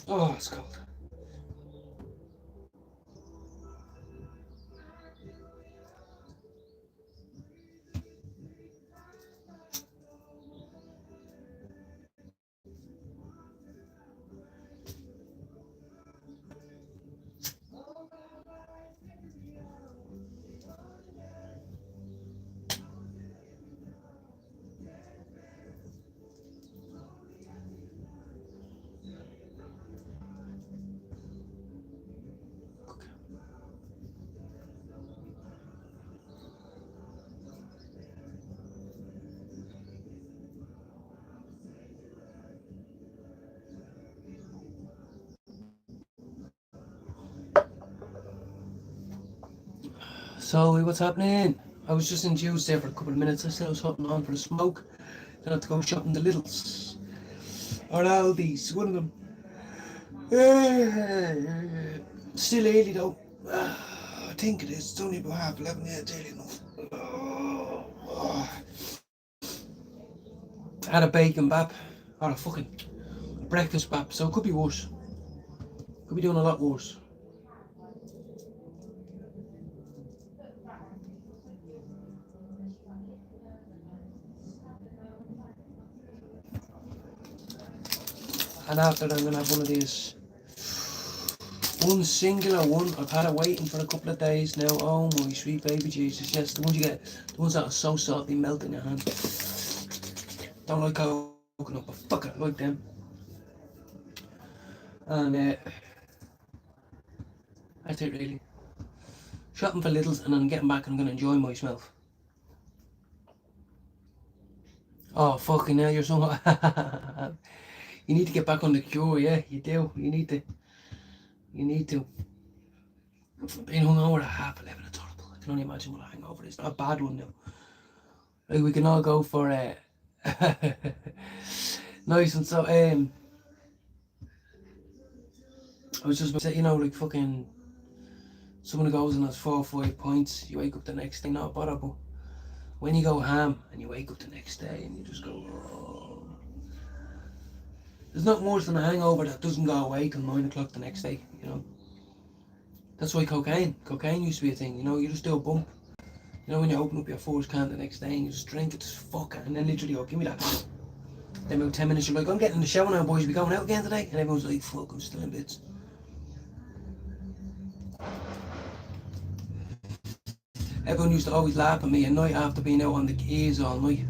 Oh, it's cold. So, what's happening? I was just in Juice there for a couple of minutes. I said I was hopping on for a smoke. Then I had to go shopping the Littles. Or Aldi's, one of them. Still early though. I think it is. It's only about 11:30. Yeah, it's early enough. I had a bacon bap. Or a fucking breakfast bap. So it could be worse. Could be doing a lot worse. And after that I'm going to have one of these. One singular one. I've had it waiting for a couple of days now. Oh my sweet baby Jesus. Yes, the ones you get. The ones that are so soft they melt in your hand. Don't like coconut, but fuck it, I like them. And that's it really. Shopping for Littles and then getting back and I'm going to enjoy myself. Oh fucking hell, you're so hot. You need to get back on the cure, yeah, you do. You need to. Being hungover at 11:30, it's horrible. I can only imagine what a hangover is. Not a bad one now. Like we can all go for nice and so I was just about to say, like fucking someone who goes and has 4 or 5 points, you wake up the next day, not a bother, but when you go ham and you wake up the next day and you just go, oh. There's nothing worse than a hangover that doesn't go away till 9 o'clock the next day, That's why cocaine used to be a thing, you just do a bump. When you open up your first can the next day and you just drink it, just fuck it, and then literally, give me that. Then about 10 minutes you're like, I'm getting in the shower now boys, we going out again today? And everyone's like, fuck, I'm still in bits. Everyone used to always laugh at me at night after being out on the keys all night.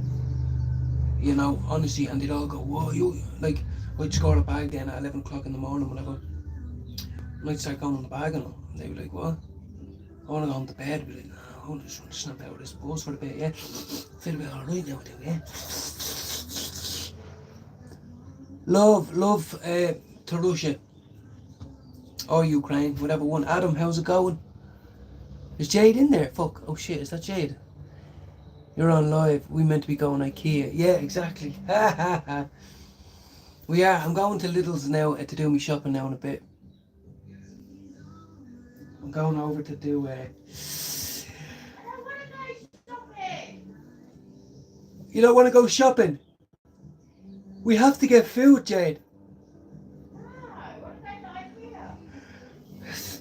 Honestly, and they'd all go, whoa, like, I'd score a bag then at 11 o'clock in the morning, whatever. And I'd start going on the bag and they were like, what? I want to go home to bed. I'd be like, no, I want to just snap out of this bus for a bit, yeah. Feel a bit alright now, do, yeah. Love to Russia or Ukraine, whatever one. Adam, how's it going? Is Jade in there? Fuck. Oh shit, is that Jade? You're on live. We meant to be going IKEA. Yeah, exactly. We are. I'm going to Lidl's now to do my shopping now in a bit. I'm going over to do You don't want to go shopping? We have to get food, Jade.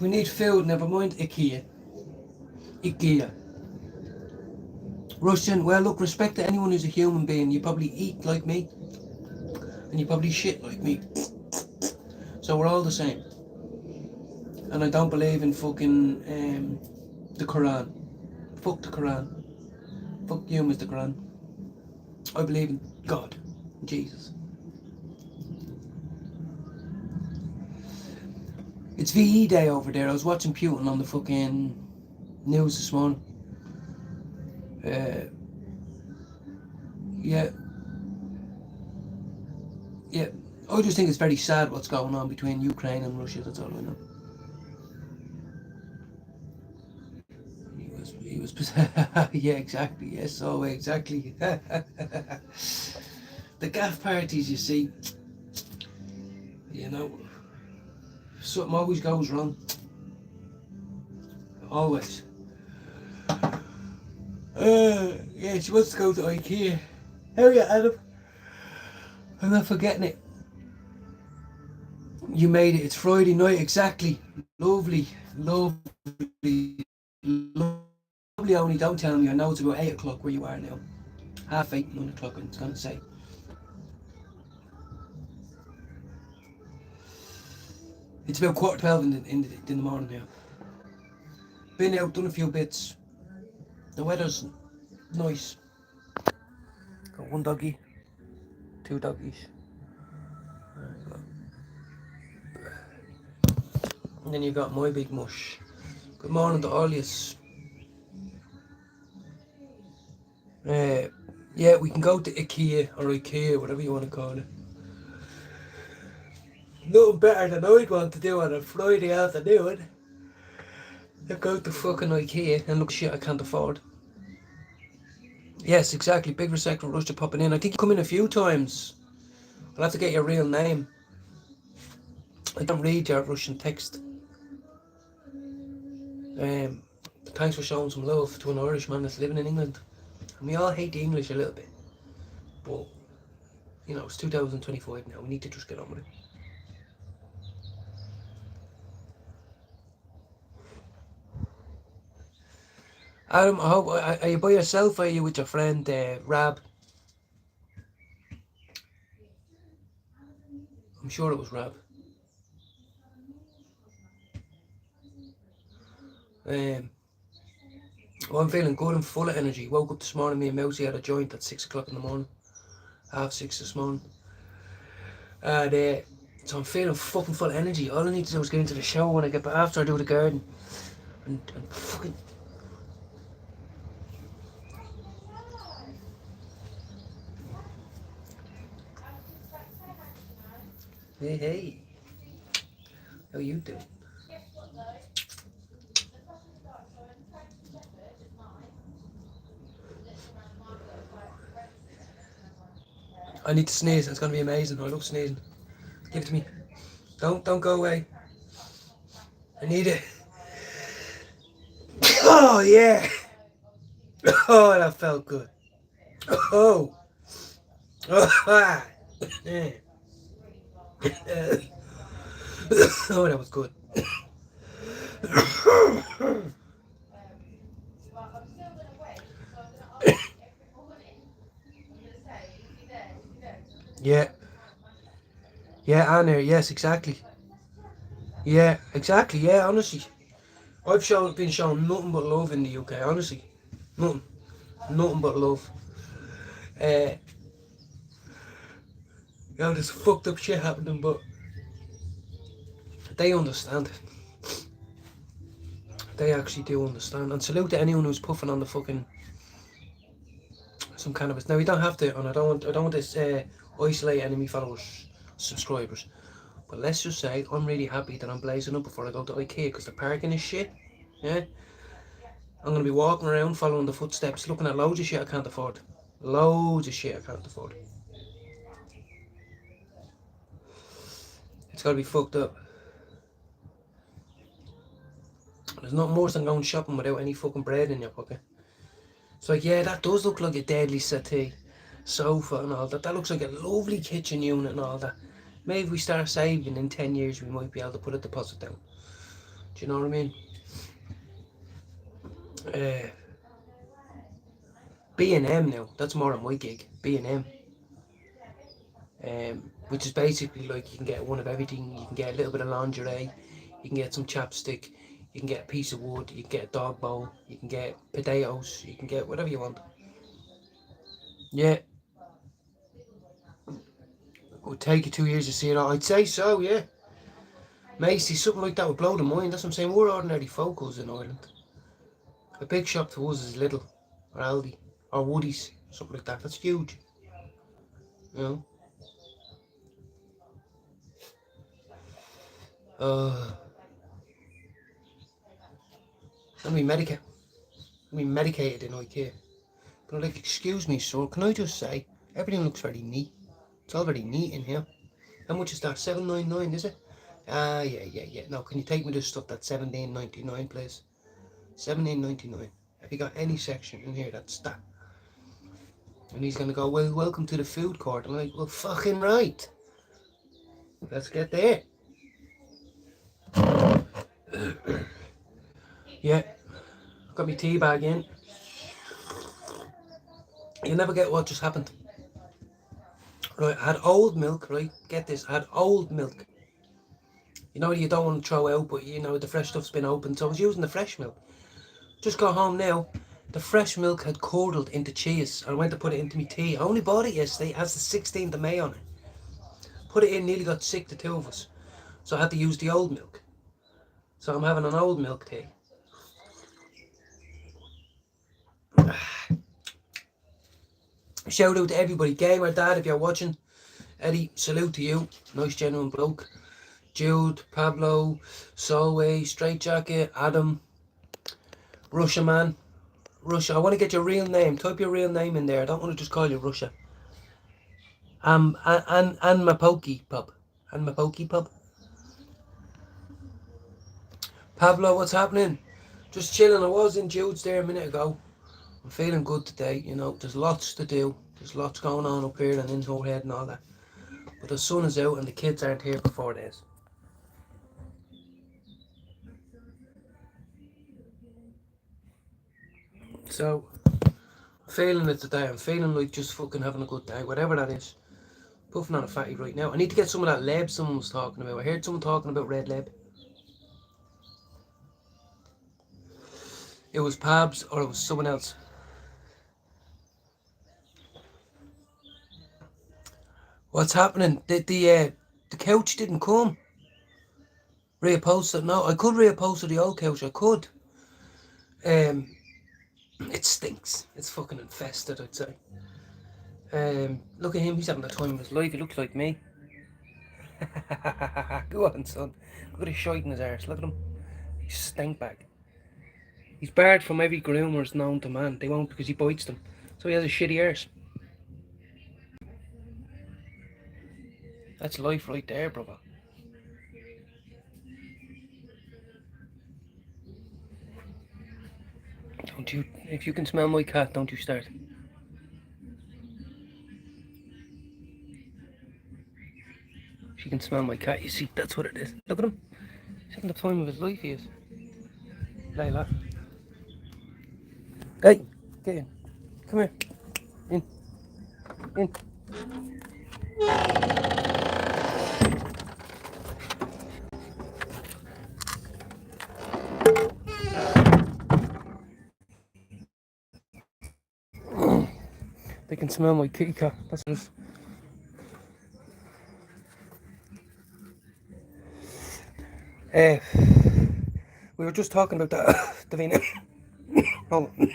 We need food, never mind IKEA. Russian, well look, respect to anyone who's a human being. You probably eat like me. And you probably shit like me. So we're all the same. And I don't believe in fucking the Quran. Fuck the Quran. Fuck you, Mr. Quran. I believe in God. Jesus. It's VE Day over there. I was watching Putin on the fucking news this morning. Yeah. I just think it's very sad what's going on between Ukraine and Russia. That's all I know. He was. Yeah, exactly. Yes, so exactly. The gaff parties, you see. Something always goes wrong. Always. Yeah, she wants to go to IKEA. How are you, Adam? I'm not forgetting it. You made it. It's Friday night, exactly. Lovely, lovely, lovely. Only don't tell me. I know it's about 8 o'clock where you are now. 8:30, 9 o'clock, I was going to say. It's about 12:15 in the morning now. Been out, done a few bits. The weather's nice. Got one doggy, two doggies. And then you got my big mush. Good morning to all yous. Yeah, we can go to IKEA or IKEA, whatever you want to call it. Nothing better than I'd want to do on a Friday afternoon than go to fucking IKEA and look shit I can't afford. Yes, exactly. Big respect for Russia popping in. I think you come in a few times. I'll have to get your real name. I don't read your Russian text. Thanks for showing some love to an Irishman that's living in England. And we all hate the English a little bit. But, you know, it's 2025 now. We need to just get on with it. Adam, I hope, are you by yourself or are you with your friend Rab? I'm sure it was Rab. Well, I'm feeling good and full of energy. Woke up this morning, me and Mousy had a joint at 6 o'clock in the morning. 6:30 this morning. And so I'm feeling fucking full of energy. All I need to do is get into the shower when I get back after I do the garden. And fucking... Hey. How you doing? I need to sneeze. It's going to be amazing. I love sneezing. Give it to me. Don't go away. I need it. Oh, yeah. Oh, that felt good. Oh. Oh, yeah. Oh, that was good. Yeah. Yeah, Anna. Yes, exactly. Yeah, exactly. Yeah, honestly. I've been shown nothing but love in the UK, honestly. Nothing but love. There's fucked up shit happening, but they understand. They actually do understand. And salute to anyone who's puffing on the fucking some cannabis. Now we don't have to, and I don't want to isolate any of my followers, subscribers. But let's just say I'm really happy that I'm blazing up before I go to IKEA because the parking is shit. Yeah. I'm gonna be walking around following the footsteps, looking at loads of shit I can't afford. Loads of shit I can't afford. It's gotta be fucked up. There's nothing worse than going shopping without any fucking bread in your pocket. It's like, yeah, that does look like a deadly settee, sofa and all that. That looks like a lovely kitchen unit and all that. Maybe if we start saving in 10 years, we might be able to put a deposit down. Do you know what I mean? B&M now, that's more on my gig. B&M. Which is basically like you can get one of everything. You can get a little bit of lingerie, you can get some chapstick, you can get a piece of wood, you can get a dog bowl, you can get potatoes, you can get whatever you want. Yeah. It would take you 2 years to see it all. I'd say so, yeah. Macy's, something like that would blow the mind. That's what I'm saying. We're ordinary focals in Ireland. A big shop to us is Lidl, or Aldi, or Woodies, something like that. That's huge. You know? And we medicated in IKEA. But I'm like, excuse me, sir, can I just say, everything looks very neat. It's all very neat in here. How much is that? $7.99, is it? Yeah. No, can you take me this stuff that's $17.99, please? $17.99. Have you got any section in here that's that? And he's going to go, well, welcome to the food court. I'm like, well, fucking right. Let's get there. Yeah. Got my tea bag in. You'll never get what just happened. Right, I had old milk, right? Get this, I had old milk. You know, you don't want to throw out, but you know, the fresh stuff's been opened. So I was using the fresh milk. Just got home now. The fresh milk had curdled into cheese. I went to put it into my tea. I only bought it yesterday. It has the 16th of May on it. Put it in, nearly got sick, the two of us. So I had to use the old milk. So I'm having an old milk tea. Shout out to everybody. Gamer Dad, if you're watching. Eddie, salute to you. Nice, genuine bloke. Jude, Pablo, Solway, Straight Jacket, Adam, Russia Man. Russia, I want to get your real name. Type your real name in there. I don't want to just call you Russia. And my pokey pub. And my pokey pub. Pablo, what's happening? Just chilling. I was in Jude's there a minute ago. I'm feeling good today, you know. There's lots to do. There's lots going on up here and in her head and all that. But the sun is out and the kids aren't here before it is. So, feeling it today. I'm feeling like just fucking having a good day, whatever that is. Puffing on a fatty right now. I need to get some of that Leb someone was talking about. I heard someone talking about red Leb. It was Pabs or it was someone else. What's happening? The couch didn't come. Reupholster. No, I could reupholster the old couch. I could. It stinks. It's fucking infested, I'd say. Look at him. He's having the time of his life. He looks like me. Go on, son. Look at his shite in his arse. Look at him. He's a stink bag. He's barred from every groomers known to man. They won't because he bites them. So he has a shitty arse. That's life right there, brother. Don't you, if you can smell my cat, don't you start. She can smell my cat, you see, that's what it is. Look at him. He's having the time of his life, he is. Layla. Hey, get in. Come here. In. In. They can smell my kitty cat. That's just. We were just talking about that, Davina. Hold on.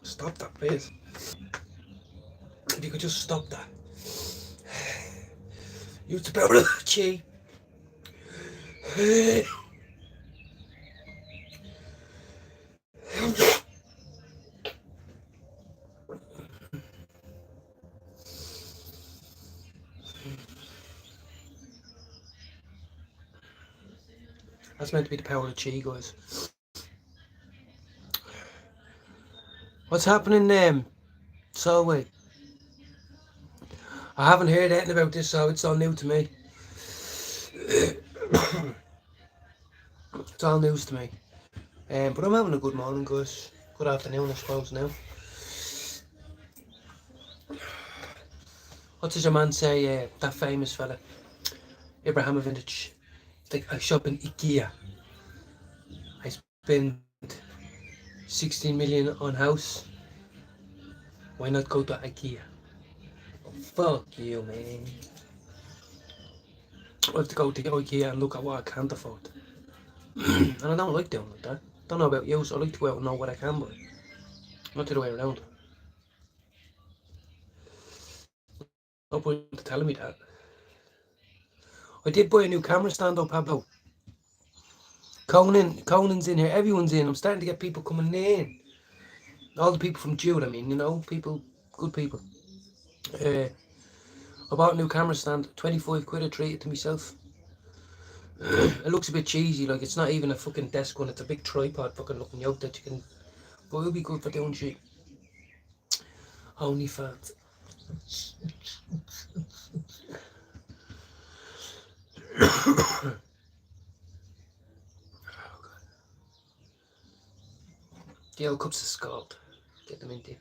Stop that, please. If you could just stop that. Use the power of chi. That's meant to be the power of chi, guys. What's happening, Solway? I haven't heard anything about this, so it's all new to me. It's all news to me. But I'm having a good morning, guys. Good afternoon, I suppose, now. What does your man say, that famous fella? Ibrahimovic. It's like, I shop in IKEA. I spend 16 million on house. Why not go to IKEA? Oh, fuck you, man. I have to go to IKEA and look at what I can't afford. And I don't like doing like that. Don't know about you, so I like to go out and know what I can buy. Not the other way around. No point telling me that. I did buy a new camera stand though, Pablo. Conan's in here, everyone's in. I'm starting to get people coming in. All the people from Jude, I mean, you know, people, good people. I bought a new camera stand, 25 quid. I treated to myself. It looks a bit cheesy, like it's not even a fucking desk one, it's a big tripod fucking looking yoke that you can, but it'll be good for doing shit. OnlyFans. The old cups of scald. Get them into.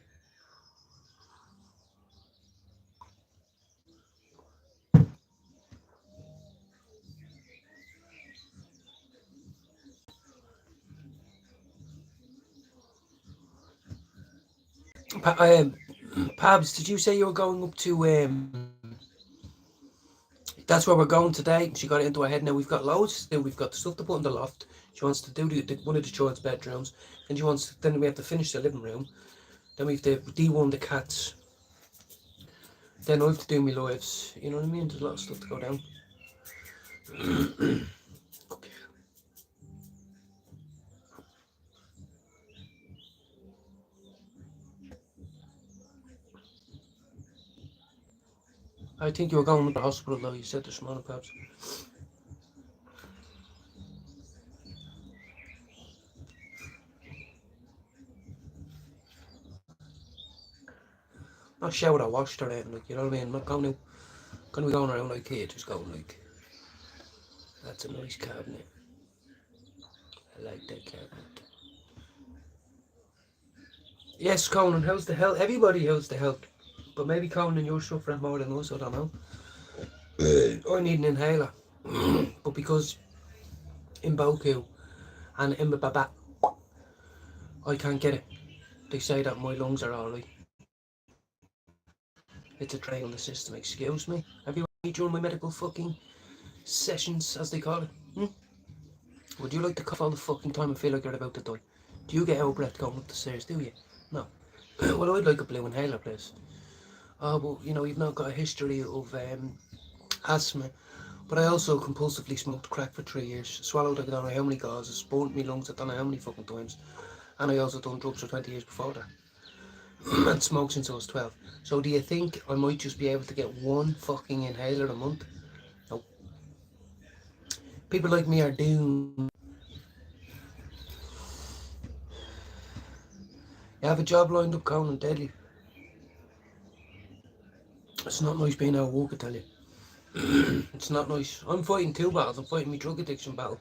Pabs, did you say you were going up to that's where we're going today? She got it into her head now. We've got loads to do. We've got stuff to put in the loft. She wants to do one of the children's bedrooms. Then we have to finish the living room. Then we have to de-worm the cats. Then I have to do my lives. You know what I mean? There's a lot of stuff to go down. I think you were going to the hospital though, you said this morning perhaps. Not showered or washed or anything, like, you know what I mean? I'm not going to be going around like here, just going like, that's a nice cabinet. I like that cabinet. Yes, Conan, how's the health? Everybody how's the health. But maybe Conan, you're suffering more than us, I don't know. I need an inhaler. But because in Boku and in Mbaba, I can't get it. They say that my lungs are alright. It's a drain on the system, excuse me. Have you heard me during my medical fucking sessions, as they call it? Would you like to cough all the fucking time and feel like you're about to die? Do you get out of breath going up the stairs, do you? No. Well, I'd like a blue inhaler, please. Oh, but you know, you've not got a history of asthma. But I also compulsively smoked crack for 3 years. Swallowed, I don't know how many gauzes. Burnt my lungs, I don't know how many fucking times. And I also done drugs for 20 years before that. And smoked since I was 12. So do you think I might just be able to get one fucking inhaler a month? No. People like me are doomed. You have a job lined up, Conan, deadly. It's not nice being out of work, I tell you. It's not nice. I'm fighting two battles. I'm fighting my drug addiction battle.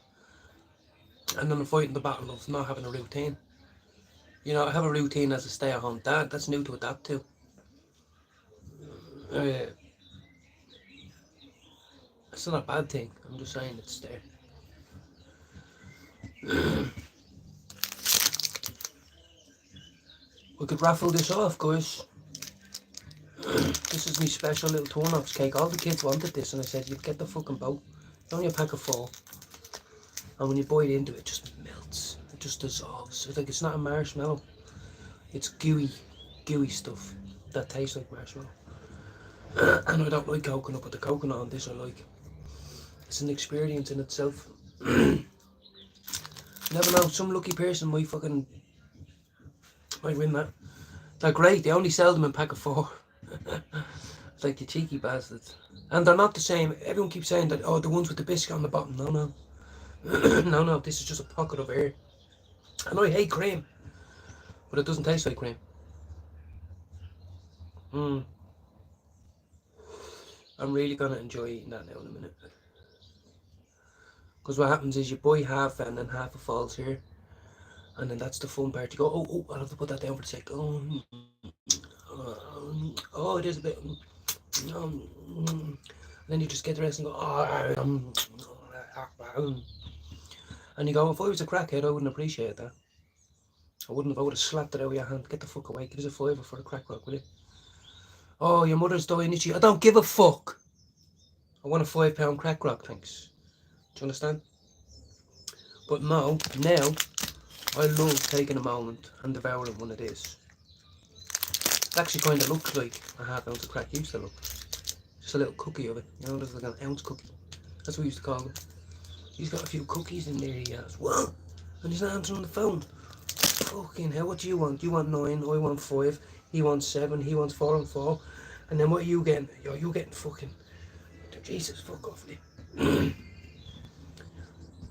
And then I'm fighting the battle of not having a routine. You know, I have a routine as a stay-at-home dad. That's new to adapt to. It's not a bad thing. I'm just saying it's there. We could raffle this off, guys. This is my special little turn-ups cake. All the kids wanted this, and I said, you'd get the fucking boat. It's only a pack of 4. And when you bite into it, it just melts. It just dissolves. It's like, it's not a marshmallow. It's gooey stuff that tastes like marshmallow. And I don't like coconut, but the coconut on this I like. It's an experience in itself. Never know, some lucky person might win that. They're great, they only sell them in a pack of 4. It's like, you cheeky bastards. And they're not the same. Everyone keeps saying that, oh, the ones with the biscuit on the bottom. No. No, this is just a pocket of air. And I hate cream, but it doesn't taste like cream. I'm really going to enjoy eating that now in a minute. Because what happens is you buy half and then half it falls here. And then that's the fun part. You go, oh, I'll have to put that down for a sec. Oh, it is a bit. And then you just get the rest and go, and you go, if I was a crackhead, I wouldn't appreciate that. I would have slapped it out of your hand. Get the fuck away. Give us a $5 for a crack rock, will you? Oh, your mother's dying, itchy. I don't give a fuck. I want a £5 crack rock, thanks. Do you understand? But no, now, I love taking a moment and devouring one of these. It actually kind of looks like a ½ ounce of crack used to look. Just a little cookie of it. You know, there's like an ounce cookie. That's what we used to call them. He's got a few cookies in there, he has. What? And he's not answering the phone. Fucking hell, what do you want? You want 9, I want 5. He wants 7, he wants 4 and 4. And then what are you getting? You're getting fucking, Jesus, fuck off me.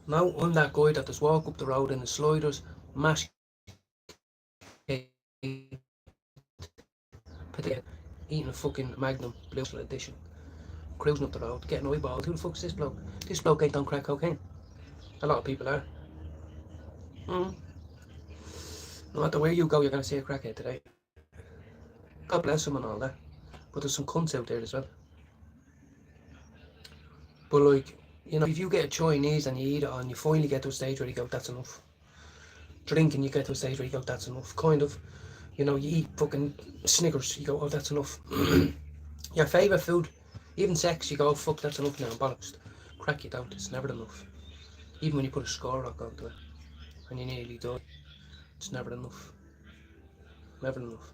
Now I'm that guy that just walk up the road in the sliders, mash potato, eating a fucking Magnum Blue Edition, cruising up the road, getting eyeballed. Who the fuck's this bloke? This bloke ain't done crack cocaine. A lot of people are. Mm. No matter where you go, you're gonna see a crackhead today. God bless them and all that. But there's some cunts out there as well. But like, you know, if you get a Chinese and you eat it and you finally get to a stage where you go, that's enough. Drinking, you get to a stage where you go, that's enough. Kind of. You know, you eat fucking Snickers, you go, oh, that's enough. Your favourite food, even sex, you go, oh, fuck, that's enough now, I'm bollocks. Crack, you don't, it's never enough. Even when you put a score rock onto it and you nearly die, it's never enough. Never enough.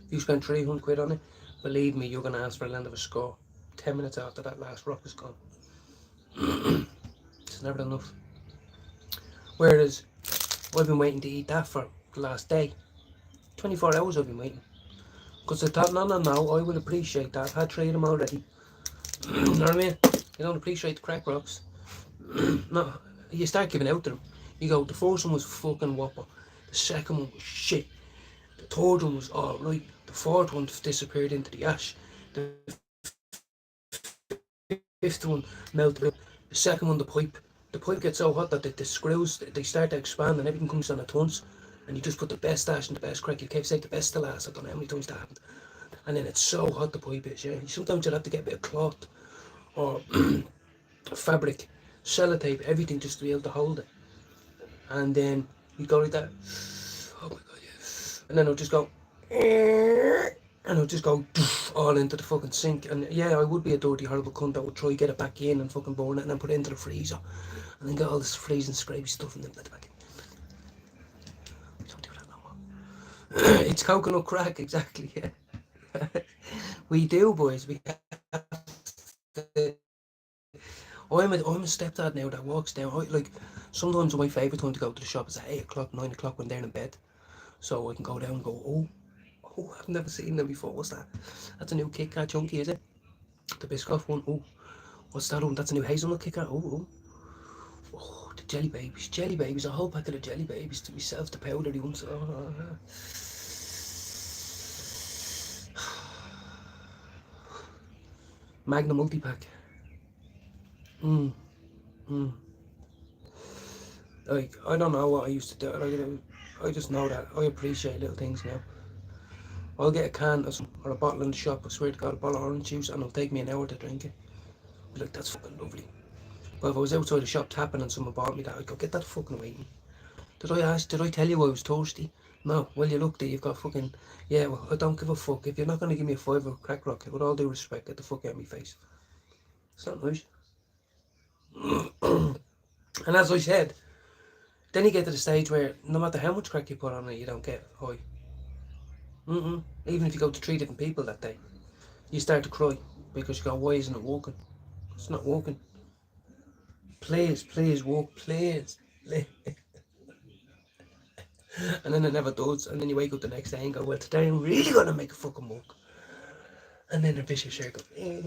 If you spend 300 quid on it, believe me, you're going to ask for a land of a score 10 minutes after that last rock is gone. It's never enough. Whereas I've been waiting to eat that for the last day. 24 hours I've been waiting. Because I thought, no, I will appreciate that. I've had 3 of them already. You know what I mean? You don't appreciate the crack rocks. No, you start giving out to them. You go, the first one was fucking whopper. The second one was shit. The third one was alright. The fourth one disappeared into the ash. The fifth one melted. The second one, the pipe. The pipe gets so hot that the screws, they start to expand and everything comes on at once. And you just put the best ash and the best crack. You can't say the best to last. I don't know how many times that happened. And then it's so hot, the pipe is, yeah. Sometimes you'll have to get a bit of cloth or fabric, sellotape, everything just to be able to hold it. And then you go like that. Oh my god, yeah. And then it'll just go, and it'll just go all into the fucking sink. And yeah, I would be a dirty, horrible cunt that would try to get it back in and fucking burn it and then put it into the freezer. And then get all this freezing scrapey stuff and then let it back in. Don't do that no more. It's coconut crack, exactly, yeah. We do, boys. We have to. I'm a stepdad now that walks down. Like, sometimes my favourite time to go to the shop is at 8 o'clock, 9 o'clock when they're in bed. So I can go down and go, oh, I've never seen them before. What's that? That's a new Kit Kat chunky, is it? The Biscoff one. Oh, what's that one? That's a new hazelnut Kit Kat. Oh, the Jelly Babies. Jelly Babies. A whole packet of Jelly Babies to myself, the powdery ones. Magnum multi-pack. Like, I don't know what I used to do. Like, I just know that I appreciate little things now. I'll get a can of some, or a bottle in the shop, I swear to God, a bottle of orange juice, and it'll take me an hour to drink it. But like, that's fucking lovely. But if I was outside the shop tapping and someone bought me that, I'd go, get that fucking away. Did I tell you I was thirsty? No. Well, you look there, you've got fucking, yeah, well, I don't give a fuck. If you're not going to give me a $5 of crack rock, with all due respect, get the fuck out of my face. It's not nice. And as I said, then you get to the stage where no matter how much crack you put on it, you don't get high. Even if you go to 3 different people that day, you start to cry because you go, why isn't it working? It's not working. Please work, please. And then it never does, and then you wake up the next day and go, well, today I'm really gonna make a fucking work. And then the vicious circle. You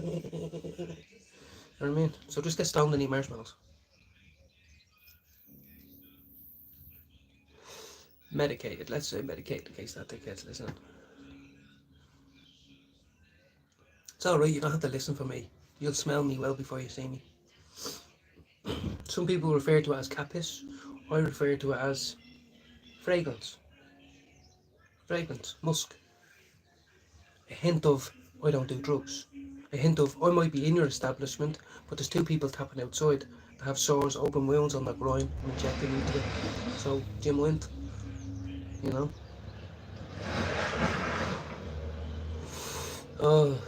know what I mean? So just get stoned and eat marshmallows. Medicated, let's say medicated in case that thing gets listening. It's alright, you don't have to listen for me. You'll smell me well before you see me. Some people refer to it as cat piss. I refer to it as fragrance. Fragrance, musk. A hint of, I don't do drugs. A hint of, I might be in your establishment, but there's 2 people tapping outside that have sores, open wounds on their groin, and injecting into it. So, Jim went, you know. Oh,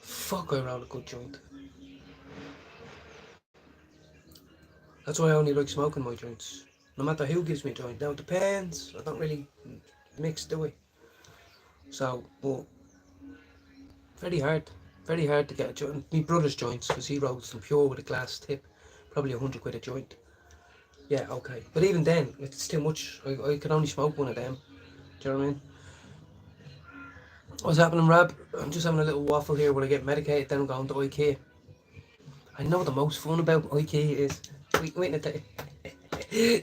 fuck, I roll a good joint. That's why I only like smoking my joints. No matter who gives me a joint. Now, it depends. I don't really mix, do I? So, but very hard to get a joint. My brother's joints, because he rolls them pure with a glass tip, probably 100 quid a joint. Yeah, okay. But even then, it's too much. I can only smoke one of them. Do you know what I mean? What's happening, Rab? I'm just having a little waffle here while I get medicated, then I'm going to IKEA. I know the most fun about IKEA is waiting at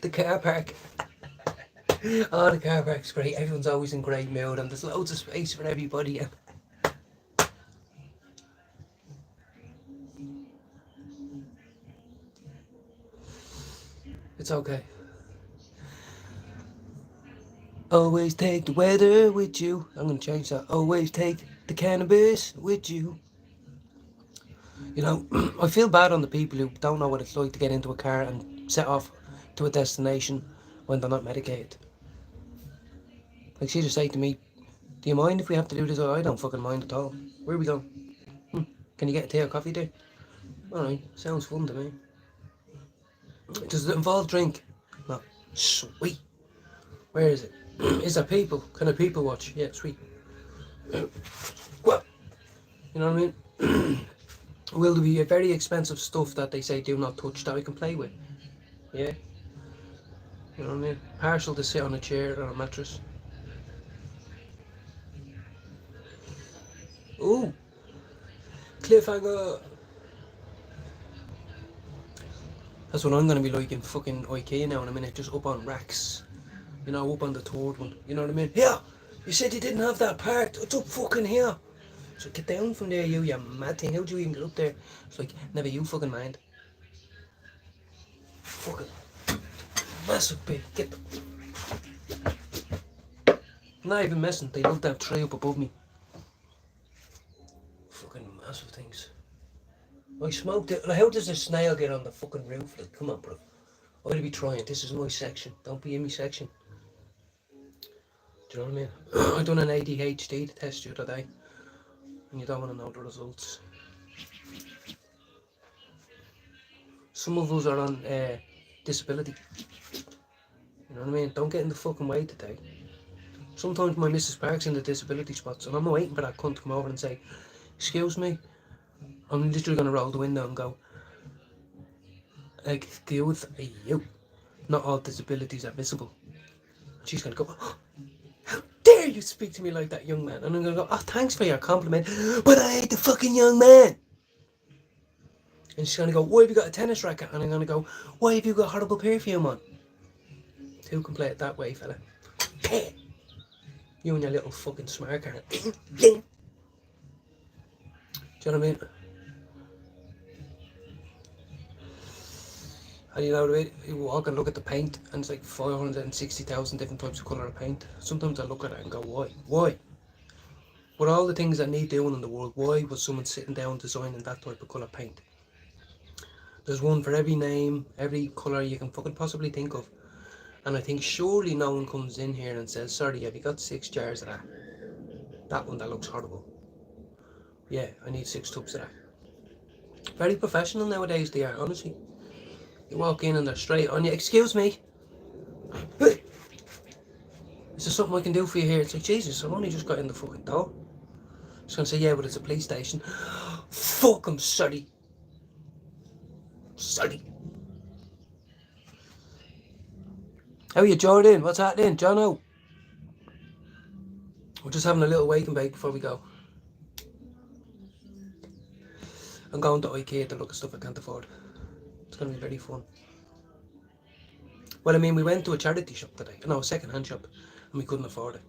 the car park. Oh, the car park's great. Everyone's always in great mood and there's loads of space for everybody. And it's okay. Always take the weather with you. I'm going to change that. Always take the cannabis with you. You know, I feel bad on the people who don't know what it's like to get into a car and set off to a destination when they're not medicated. Like she just said to me, do you mind if we have to do this? I don't fucking mind at all. Where are we going? Can you get a tea or coffee there? Alright, sounds fun to me. Does it involve drink? No. Sweet. Where is it? Is there people? Can I people watch? Yeah, sweet. Well, you know what I mean? Will there be a very expensive stuff that they say do not touch that I can play with? Yeah? You know what I mean? Partial to sit on a chair or a mattress. Ooh! Cliffhanger! That's what I'm going to be like in fucking IKEA now in a minute, just up on racks. You know, up on the third one. You know what I mean? Yeah! You said you didn't have that parked. It's up fucking here. So get down from there, you mad thing. How'd you even get up there? It's like, never you fucking mind. Fucking massive big. Get the... Not even messing. They love that tree up above me. Fucking massive things. I smoked it. How does a snail get on the fucking roof? Like, come on, bro. I'm gonna be trying. This is my section. Don't be in my section. Do you know what I mean? I done an ADHD test the other day, and you don't want to know the results. Some of us are on disability. You know what I mean? Don't get in the fucking way today. Sometimes my Mrs. Park's in the disability spots, and I'm waiting for that cunt to come over and say, "Excuse me." I'm literally gonna roll the window and go, "Excuse you. Not all disabilities are visible." And she's gonna go, "How dare you speak to me like that, young man?" And I'm gonna go, "Oh, thanks for your compliment, but I ain't the fucking young man." And she's gonna go, "Why have you got a tennis racket?" And I'm gonna go, "Why have you got horrible perfume on?" Who can play it that way, fella? You and your little fucking smart car. Do you know what I mean? And you know, you walk and look at the paint, and it's like 560,000 different types of colour of paint. Sometimes I look at it and go, why? Why? With all the things that need doing in the world, why was someone sitting down designing that type of colour paint? There's one for every name, every colour you can fucking possibly think of. And I think surely no one comes in here and says, "Sorry, have you got 6 jars of that? That one that looks horrible. Yeah, I need 6 tubs of that." Very professional nowadays they are, honestly. You walk in and they're straight on you. "Excuse me. Is there something I can do for you here?" It's like, Jesus, I've only just got in the fucking door. Just gonna say, "Yeah, but it's a police station." Fuck, I'm sorry. Sorry. How are you, Jordan? What's happening? Jono? We're just having a little wake and bake before we go. I'm going to IKEA to look at stuff I can't afford. It's going to be very fun. Well, I mean, we went to a charity shop today. No, a second-hand shop. And we couldn't afford it.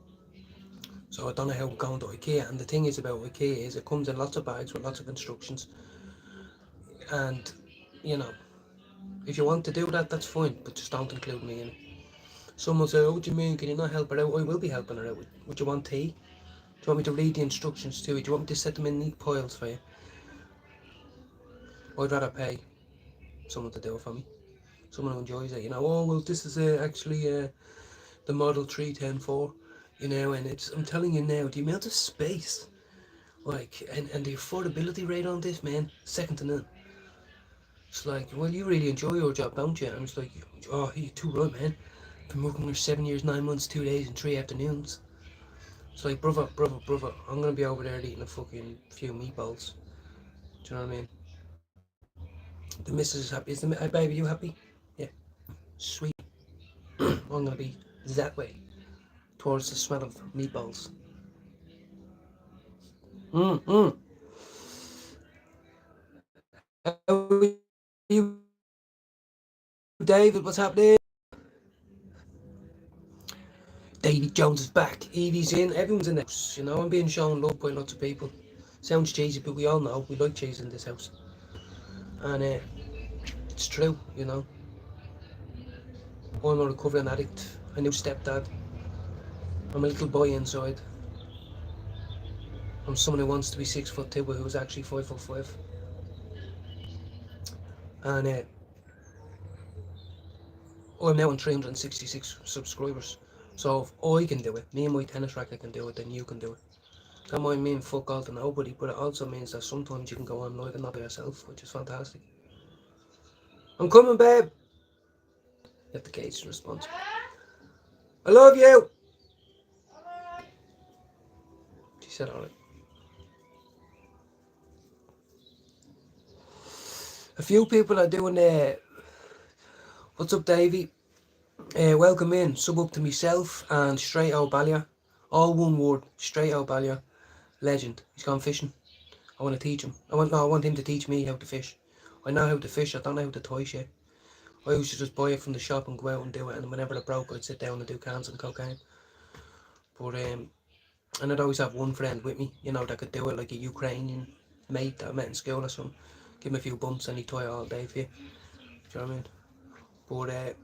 So I don't know how we're going to IKEA. And the thing is about IKEA is it comes in lots of bags with lots of instructions. And, you know, if you want to do that, that's fine. But just don't include me in it. Someone say, "Oh, what do you mean? Can you not help her out?" I will be helping her out. Would you want tea? Do you want me to read the instructions to you? Do you want me to set them in neat piles for you? I'd rather pay someone to do it for me. Someone who enjoys it, you know. "Oh, well, this is actually the Model 3104, you know," and it's, I'm telling you now, the amount of space, like, and the affordability rate on this, man, second to none. It's like, well, you really enjoy your job, don't you? And it's like, "Oh, you're too right, man. I've been working here 7 years, 9 months, 2 days, and 3 afternoons." It's like, brother, I'm gonna be over there eating a fucking few meatballs. Do you know what I mean? The missus is happy. Is the baby, you happy? Yeah. Sweet. I'm gonna be that way towards the smell of meatballs. Mm. How are you, David? What's happening? Davy Jones is back. Evie's in. Everyone's in the house. You know, I'm being shown love by lots of people. Sounds cheesy, but we all know we like cheese in this house. And it's true, you know. I'm a recovering addict. A new stepdad. I'm a little boy inside. I'm someone who wants to be 6'2", but who's actually 5'5". And I'm now on 366 subscribers. So if I can do it, me and my tennis racket can do it, then you can do it. That might mean fuck all to nobody, but it also means that sometimes you can go on live and not by yourself, which is fantastic. I'm coming, babe. You have the cage response. I love you. She said alright. A few people are doing what's up, Davey? Welcome in. Sub up to myself and Straight Out Balia. All one word. Straight Out Balia. Legend. He's gone fishing. I want to teach him. I want him to teach me how to fish. I know how to fish. I don't know how to tie shit. I used to just buy it from the shop and go out and do it. And whenever it broke, I'd sit down and do cans of cocaine. But and I'd always have one friend with me, you know, that could do it, like a Ukrainian mate that I met in school or something. Give him a few bumps and he'd tie it all day for you. Do you know what I mean? But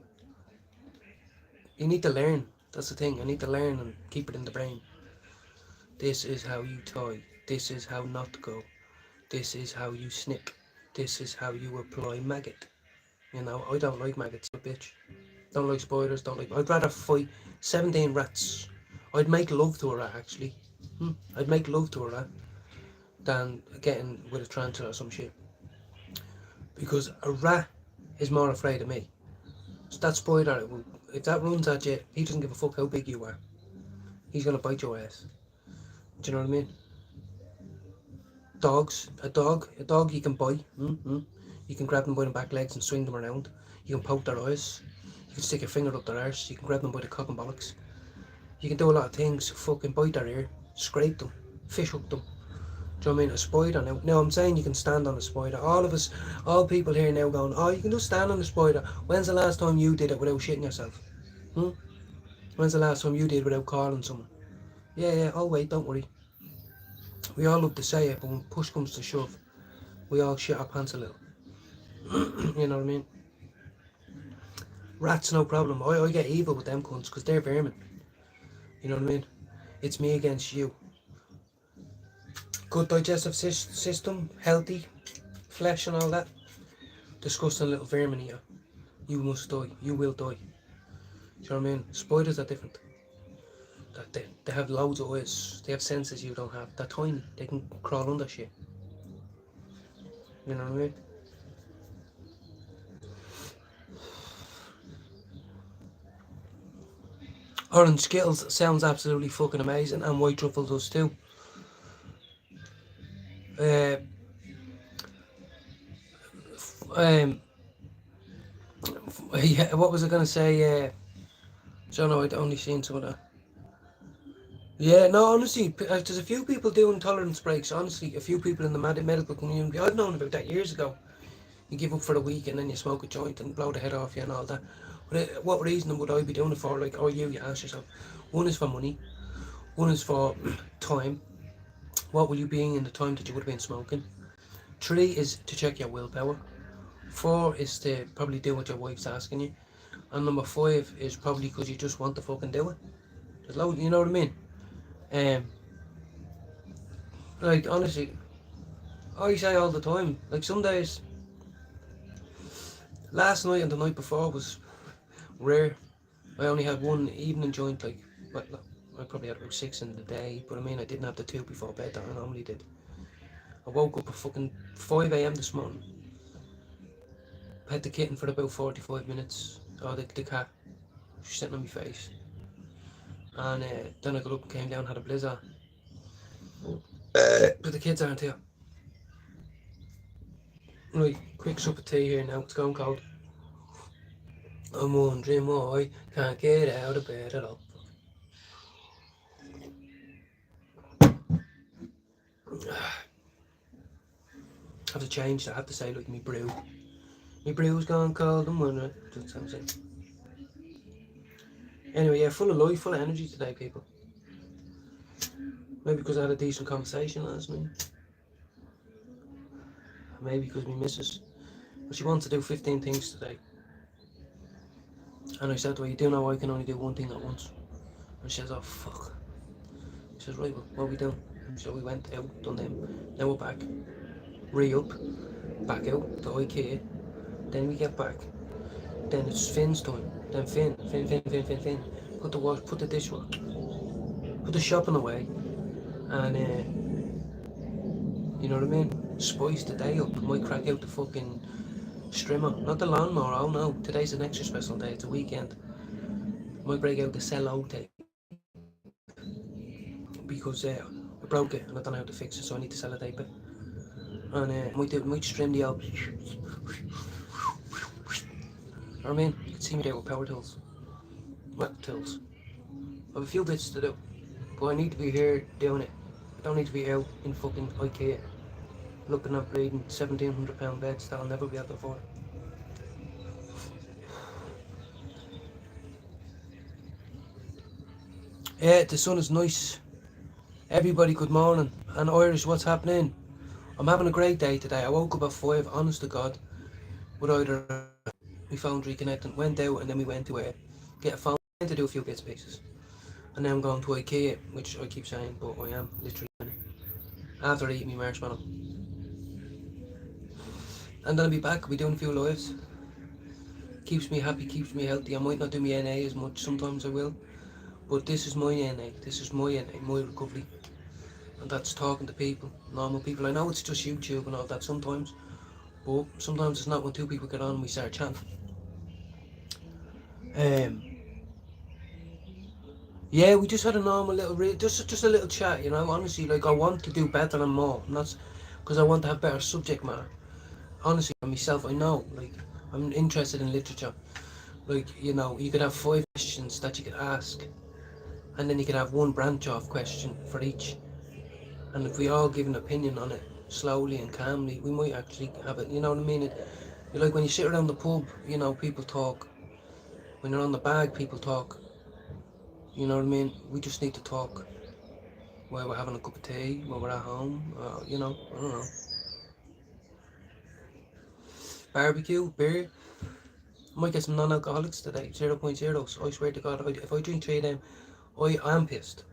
you need to learn. That's the thing. I need to learn and keep it in the brain. This is how you tie. This is how not to go. This is how you snip. This is how you apply maggot. You know, I don't like maggots, a bitch. Don't like spiders, don't like... I'd rather fight 17 rats. I'd make love to a rat, actually. I'd make love to a rat than getting with a tarantula or some shit. Because a rat is more afraid of me. So that spider, if that runs at you, he doesn't give a fuck how big you are. He's gonna bite your ass. Do you know what I mean? Dogs, a dog you can bite. You can grab them by the back legs and swing them around. You can poke their eyes. You can stick your finger up their arse. You can grab them by the cock and bollocks. You can do a lot of things. Fucking bite their ear, scrape them, fish hook them. Do you know what I mean? A spider now. Now I'm saying you can stand on a spider. All of us, all people here now going, oh, you can just stand on a spider. When's the last time you did it without shitting yourself? When's the last time you did without calling someone? Yeah, I'll wait, don't worry. We all love to say it, but when push comes to shove, we all shit our pants a little. You know what I mean? Rats, no problem. I get evil with them cunts because they're vermin. You know what I mean? It's me against you. Good digestive system, healthy, flesh and all that. Disgusting little vermin here. You must die. You will die. Do you know what I mean? Spiders are different. They have loads of eyes. They have senses you don't have. They're tiny. They can crawl under shit. You know what I mean? Orange Skittles sounds absolutely fucking amazing, and white truffle does too. Yeah, what was I gonna say? So no, I'd only seen some of that. Yeah, no, honestly, there's a few people doing tolerance breaks. Honestly, a few people in the medical community. I've known about that years ago. You give up for a week and then you smoke a joint and blow the head off you and all that. But what reason would I be doing it for? Like, oh, you ask yourself. One is for money. One is for time. What will you be in the time that you would have been smoking? 3 is to check your willpower. 4 is to probably do what your wife's asking you. And number 5 is probably because you just want to fucking do it. There's loads, you know what I mean? Like, honestly, I say all the time, like some days, last night and the night before was rare. I only had one evening joint, like, I probably had about 6 in the day, but I mean, I didn't have the 2 before bed that I normally did. I woke up at fucking 5 a.m. this morning. I had the kitten for about 45 minutes, or the cat, she's sitting on my face. And then I got up and came down, had a blizzard. But the kids aren't here. Right, quick sup of tea here now, it's gone cold. I'm wondering why I can't get out of bed at all. have to change that. I have to say, like, me brew's gone cold and whatnot. That's what I'm saying. Anyway, yeah, full of life, full of energy today, people. Maybe because I had a decent conversation last night. Maybe because my missus, well, she wants to do 15 things today. And I said to her, you do know I can only do one thing at once. And she says, oh fuck. She says, right, well, what are we doing? So we went out, done them. Now we're back. Re-up. Back out to IKEA. Then we get back. Then it's Finn's time. Then Finn. Put the dishwasher. Put the shopping away. And, you know what I mean? Spice the day up. Might crack out the fucking strimmer. Not the lawnmower, oh no. Today's an extra special day. It's a weekend. Might break out the cello tape. Because I broke it and I don't know how to fix it, so I need to sellotape it. And might trim the old. You know what I mean? You can see me there with power tools. Wet tools. I have a few bits to do, but I need to be here doing it. I don't need to be out in fucking IKEA looking at bleeding £1,700 beds that I'll never be able to afford. Yeah, the sun is nice. Everybody, good morning. And Irish, what's happening? I'm having a great day today. I woke up at 5, honest to God, with either my phone reconnecting, went out, and then we went to get a phone to do a few bits and pieces. And now I'm going to IKEA, which I keep saying, but I am literally after eating my marshmallow. And then I'll be back, I'll be doing a few lives. Keeps me happy, keeps me healthy. I might not do my NA as much, sometimes I will. But this is my NA, this is my NA, my recovery. And that's talking to people, normal people. I know it's just YouTube and all that sometimes, but sometimes it's not when two people get on and we start chatting. Yeah, we just had a normal little, just a little chat, you know. Honestly, like, I want to do better and more, and that's because I want to have better subject matter. Honestly, for myself, I know, like, I'm interested in literature. Like, you know, you could have 5 questions that you could ask, and then you could have one branch off question for each. And if we all give an opinion on it slowly and calmly, we might actually have it, you know what I mean? Like when you sit around the pub, you know, people talk. When you're on the bag, people talk. You know what I mean? We just need to talk while we're having a cup of tea, while we're at home, you know, I don't know. Barbecue, beer. I might get some non-alcoholics today, 0.0s. I swear to God, if I drink 3 of them, I am pissed.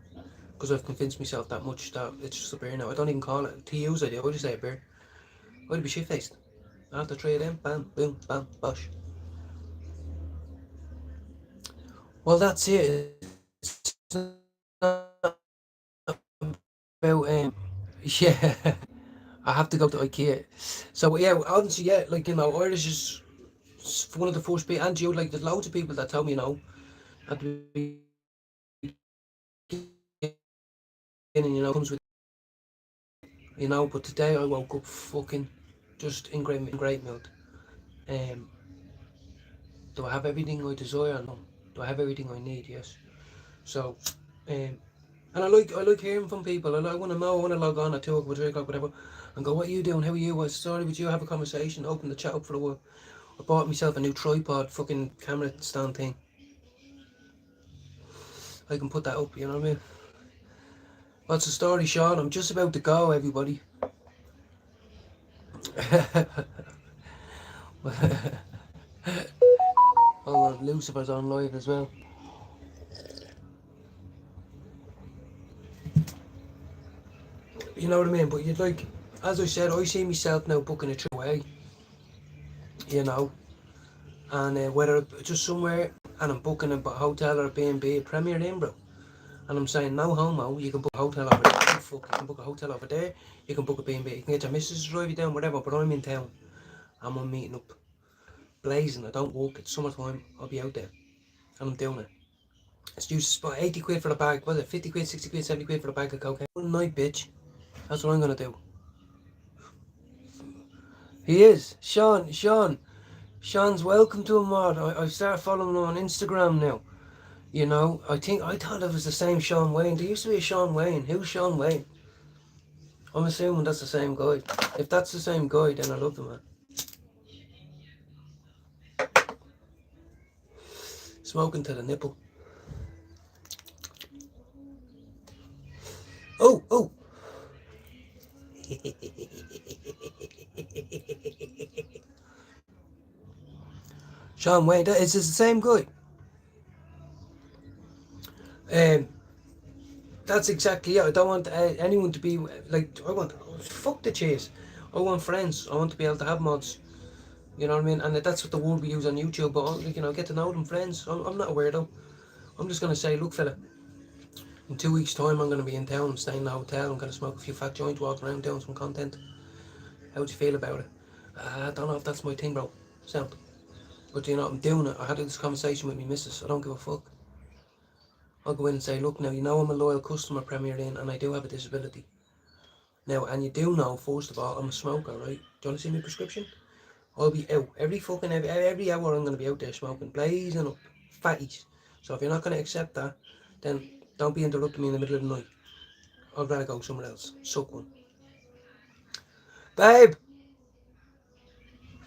Because I've convinced myself that much that it's just a beer now. I don't even call it, to use it, I just say a beer. I'd be shit-faced. After 3 of them, bam, boom, bam, bosh. Well, that's it. It's not about, yeah, I have to go to IKEA. So, yeah, honestly, yeah, like, you know, Irish is one of the first people, and you, like, there's loads of people that tell me, you know, at the beginning, you know, comes with, you know, but today I woke up fucking just in great mood. Do I have everything I desire? No. Do I have everything I need? Yes. So, and I like hearing from people. I want to know. I want to log on at 2 o'clock, 3 o'clock, whatever, and go, what are you doing? How are you? What's the story with you? Have a conversation. Open the chat up for a while. I bought myself a new tripod, fucking camera stand thing. I can put that up, you know what I mean? What's the story, Sean? I'm just about to go, everybody. Hold on, Lucifer's on live as well. You know what I mean? But you'd like, as I said, I see myself now booking a trip away. You know, and whether just somewhere, and I'm booking a hotel or a B&B, a Premier Inn, bro. And I'm saying, no homo, you can book a hotel over there. Oh, fuck, you can book a hotel over there. You can book a B&B. You can get your missus to drive you down, whatever. But I'm in town. I'm meeting up. Blazing. I don't work. It's summertime. I'll be out there. And I'm doing it. It's just 80 quid for the bag. Was it 50 quid, 60 quid, 70 quid for a bag of cocaine? One night, bitch. That's what I'm going to do. He is. Sean's welcome to a mod. I've started following him on Instagram now. You know, I thought it was the same Sean Wayne. There used to be a Sean Wayne. Who's Sean Wayne? I'm assuming that's the same guy. If that's the same guy, then I love the man. Smoking to the nipple. Oh, oh. Sean Wayne, is this the same guy? That's exactly it. I don't want anyone to be like, fuck the chase. I want friends. I want to be able to have mods. You know what I mean? And that's what the word we use on YouTube, but like, you know, get to know them friends. I'm not a weirdo. I'm just going to say, look fella, in 2 weeks time I'm going to be in town, I'm staying in a hotel, I'm going to smoke a few fat joints, walk around doing some content. How do you feel about it? I don't know if that's my thing, bro. Sound. But you know, I'm doing it. I had this conversation with my missus. I don't give a fuck. I'll go in and say, look now, you know I'm a loyal customer, Premier Inn, and I do have a disability. Now, and you do know, first of all, I'm a smoker, right? Do you want to see my prescription? I'll be out every hour. I'm going to be out there smoking, blazing up, fatties. So if you're not going to accept that, then don't be interrupting me in the middle of the night. I'd rather go somewhere else. Suck one. Babe!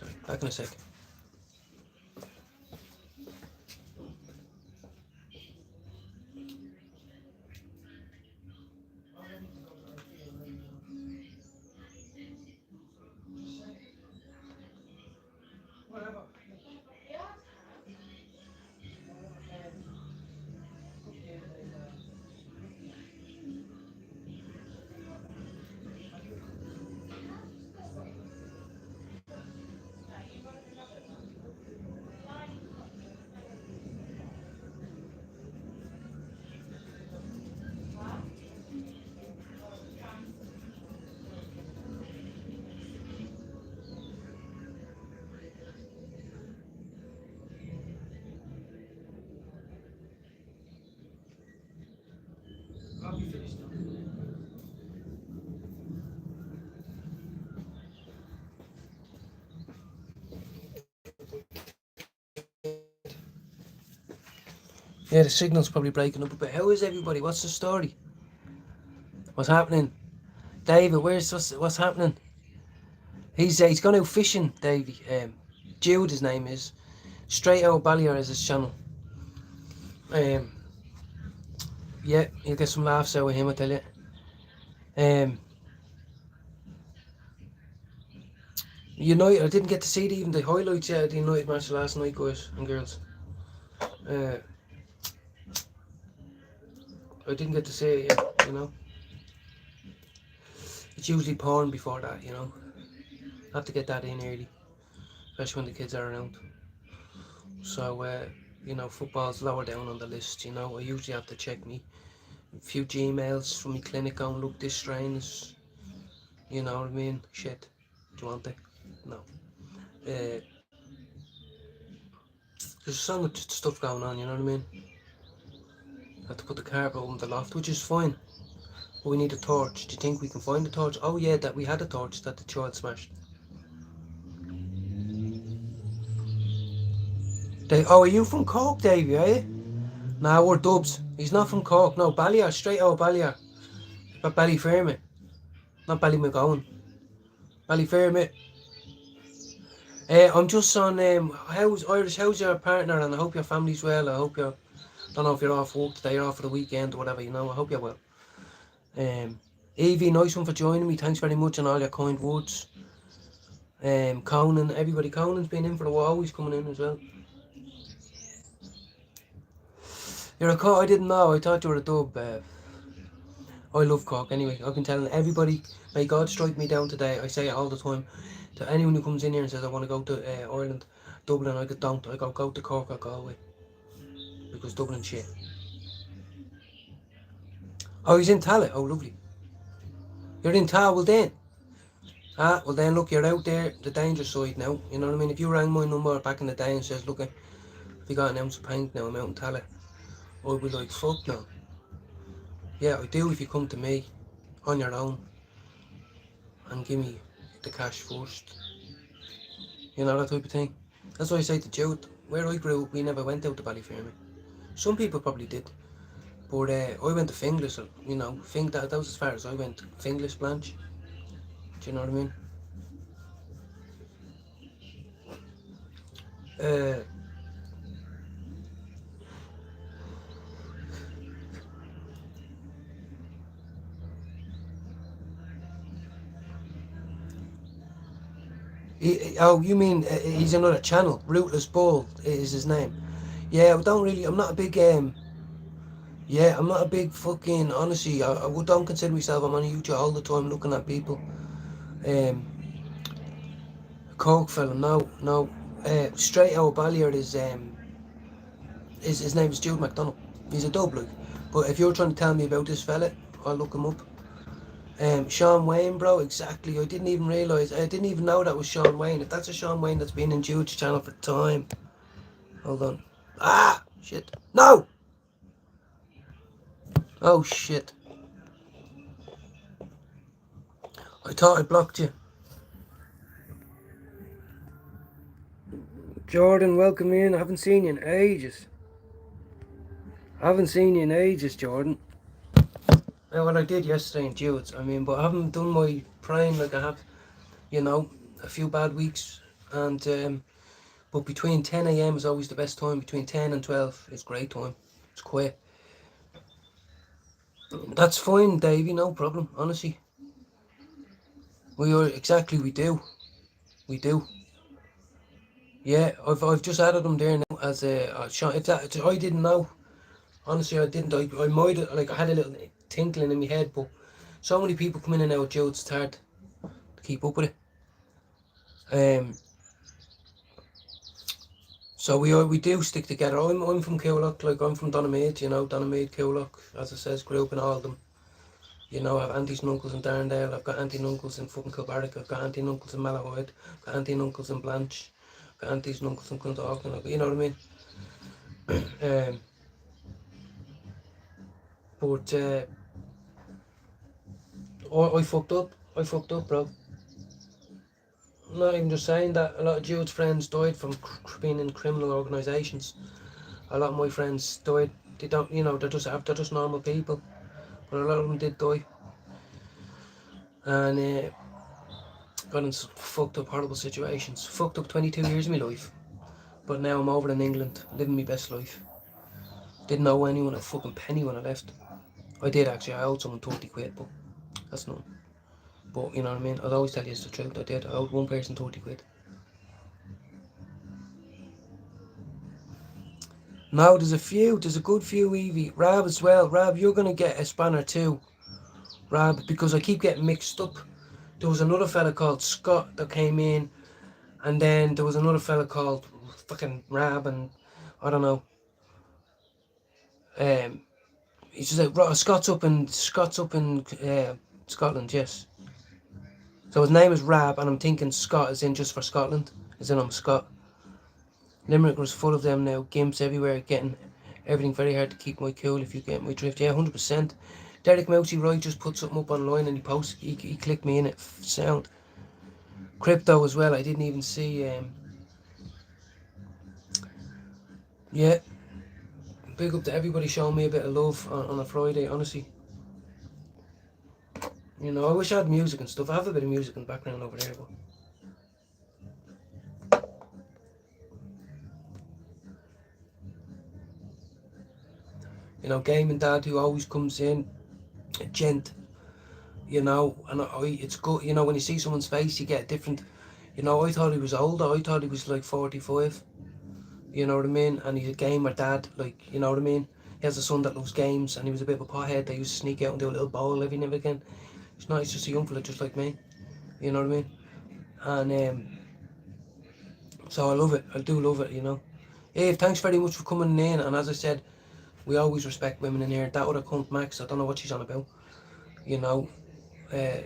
Sorry, back in a sec. I'll be finished now. Yeah, the signal's probably breaking up a bit. How is everybody? What's the story? What's happening? David, what's happening? He's gone out fishing, Davey. Jude, his name is. Straight Out Ballier is his channel. Yeah, you'll get some laughs out of him, I tell you. United, I didn't get to see even the highlights yet of the United match last night, guys and girls. I didn't get to see it yet, you know. It's usually porn before that, you know. I have to get that in early, especially when the kids are around. So, you know, football's lower down on the list, you know. I usually have to check me a few Gmails from my clinic on, look, this strain is, you know what I mean? Shit. Do you want it? No. There's so much stuff going on, you know what I mean? I have to put the carpet up in the loft, which is fine. But we need a torch. Do you think we can find a torch? Oh yeah, that we had a torch that the child smashed. Are you from Cork, Davey, are you? Nah, we're Dubs. He's not from Cork. No, Ballier, Straight Out Ballier. But Ballyfermot. Not Ballymagowan. Ballyfermot. I'm just on, how's your partner, and I hope your family's well. I hope you're, don't know if you're off work today or off for the weekend or whatever, you know, I hope you're well. Evie, nice one for joining me, thanks very much and all your kind words. Conan, everybody, Conan's been in for a while, always coming in as well. You're a Cork, I didn't know, I thought you were a Dub. I love Cork anyway, I've been telling everybody, may God strike me down today, I say it all the time. To anyone who comes in here and says I want to go to Ireland, Dublin, I go to Cork or Galway. Because Dublin's shit. Oh, he's in Tallaght, oh lovely. You're in Tallaght, well then. Well then look, you're out there, the danger side now, you know what I mean? If you rang my number back in the day and says, look, if you got an ounce of paint now, I'm out in Tallaght, I'd be like, fuck no. Yeah, I do if you come to me, on your own, and give me the cash first. You know, that type of thing. That's why I say to Jude, where I grew up, we never went out to Ballyfermot. Some people probably did. But I went to Finglas, you know, that was as far as I went. Finglas, Blanche. Do you know what I mean? Oh, you mean he's another channel? Rootless Bull is his name. Yeah, I don't really. I'm not a big. Yeah, I'm not a big fucking. Honestly, I don't consider myself. I'm on YouTube all the time looking at people. Coke fella, no, no. Straight out of Balliard is his name is Jude McDonald. He's a dub like. But if you're trying to tell me about this fella, I'll look him up. Sean Wayne, bro, exactly. I didn't even realise. I didn't even know that was Sean Wayne. If that's a Sean Wayne that's been in Jude's channel for time. Hold on. Ah, shit. No! Oh, shit. I thought I blocked you. Jordan, welcome in. I haven't seen you in ages. Jordan. Yeah, well, I did yesterday in Jude's, I mean, but I haven't done my prime like I have, you know, a few bad weeks. And, but between 10 a.m. is always the best time. Between 10 and 12 is great time. It's quiet. That's fine, Davey, no problem, honestly. We do. We do. Yeah, I've just added them there now as a shot. If that, I didn't know. Honestly, I didn't. I might have, like, I had a little tinkling in my head, but so many people come in and out, Joe, it's hard to keep up with it. So we do stick together. I'm from Coolock, like I'm from Donamead, you know, Donamead, Coolock, as it says, grew up in all of them. You know, I have aunties and uncles in Darndale, I've got auntie and uncles in fucking Kilbarrack, I've got auntie and uncles in Malahide, I've got auntie and uncles in Blanche, I've got aunties and uncles in Clondalkin, you know what I mean? But I fucked up, bro. I'm not even just saying that. A lot of Jude's friends died from being in criminal organisations. A lot of my friends died. They don't, you know, they're just normal people, but a lot of them did die, and got in fucked up, horrible situations. Fucked up 22 years of my life, but now I'm over in England, living my best life. Didn't owe anyone a fucking penny when I left. I did actually. I owed someone 30 quid, but that's nothing. But you know what I mean. I'd always tell you it's the truth. I did. I owed one person 30 quid. No, there's a good few, Evie. Rab as well. Rab, you're going to get a spanner too. Rab, because I keep getting mixed up. There was another fella called Scott that came in, and then there was another fella called fucking Rab, and I don't know. He's just like, Scott's up in Scotland, yes. So his name is Rab, and I'm thinking Scott is in just for Scotland. As in I'm Scott. Limerick was full of them now, gimps everywhere, getting everything very hard to keep my cool, if you get my drift. Yeah, 100%. Derek Mousy Roy just put something up online and he clicked me in it, sound. Crypto as well, I didn't even see, yeah. Big up to everybody showing me a bit of love on a Friday, honestly. You know, I wish I had music and stuff. I have a bit of music in the background over there, but... You know, Gaming Dad, who always comes in, a gent, you know, and it's good, you know, when you see someone's face, you get different, you know, I thought he was older, I thought he was like 45, you know what I mean, and he's a gamer dad, like, you know what I mean, he has a son that loves games, and he was a bit of a pothead that used to sneak out and do a little bowl every now and again. It's not, he's just a young fella just like me, you know what I mean, and, so I love it, I do love it, you know. Eve, thanks very much for coming in, and as I said, we always respect women in here. That other cunt Max, I don't know what she's on about. You know, I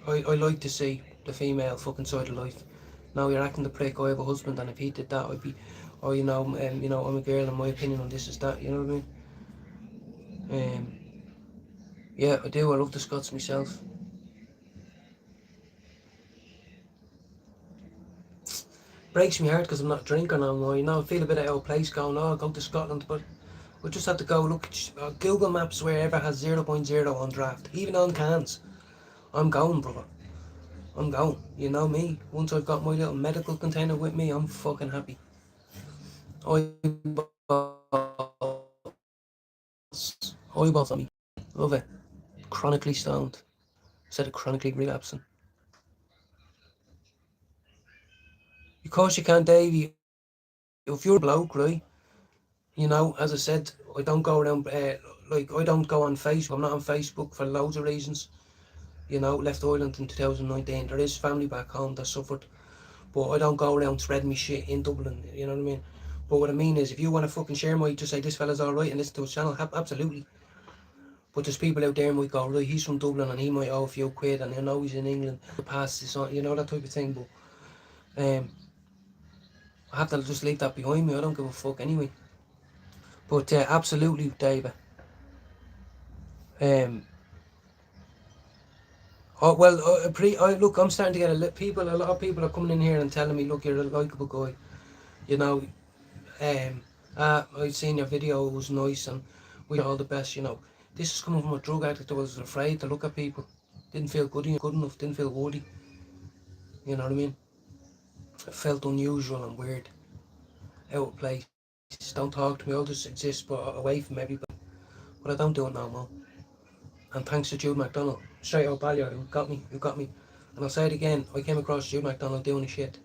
like to see the female fucking side of life. Now you're acting the prick. I have a husband, and if he did that, I'd be, oh, you know, I'm a girl, and my opinion on this is that. You know what I mean? Yeah, I do. I love the Scots myself. Breaks me heart because I'm not drinking no more. You know, I feel a bit out of place going, oh, I'll go to Scotland, but we just have to go look. Google Maps wherever has 0.0 on draft, even on cans. I'm going, brother. I'm going. You know me. Once I've got my little medical container with me, I'm fucking happy. Eyeballs on me. Love it. Chronically stoned. Instead of chronically relapsing. Of course you can, Davey. If you're a bloke, right? You know, as I said, I don't go around, like, I don't go on Facebook. I'm not on Facebook for loads of reasons. You know, left Ireland in 2019. There is family back home that suffered. But I don't go around spreading me shit in Dublin, you know what I mean? But what I mean is, if you want to fucking share my, just say this fella's alright and listen to his channel, absolutely. But there's people out there might go, right, he's from Dublin and he might owe a few quid and he'll know he's in England, pass this on, you know, that type of thing. But I have to just leave that behind me. I don't give a fuck anyway. But absolutely, David. Oh well, look, I'm starting to get a lot of people are coming in here and telling me, look, you're a likeable guy, you know. I seen your video, it was nice, and we all the best, you know. This is coming from a drug addict that was afraid to look at people, didn't feel good enough, didn't feel worthy, you know what I mean. It felt unusual and weird, out of place. Don't talk to me, I'll just exist but away from everybody. But I don't do it no more. And thanks to Jude McDonald, straight out Balliol, who got me. And I'll say it again, I came across Jude McDonald doing a shit,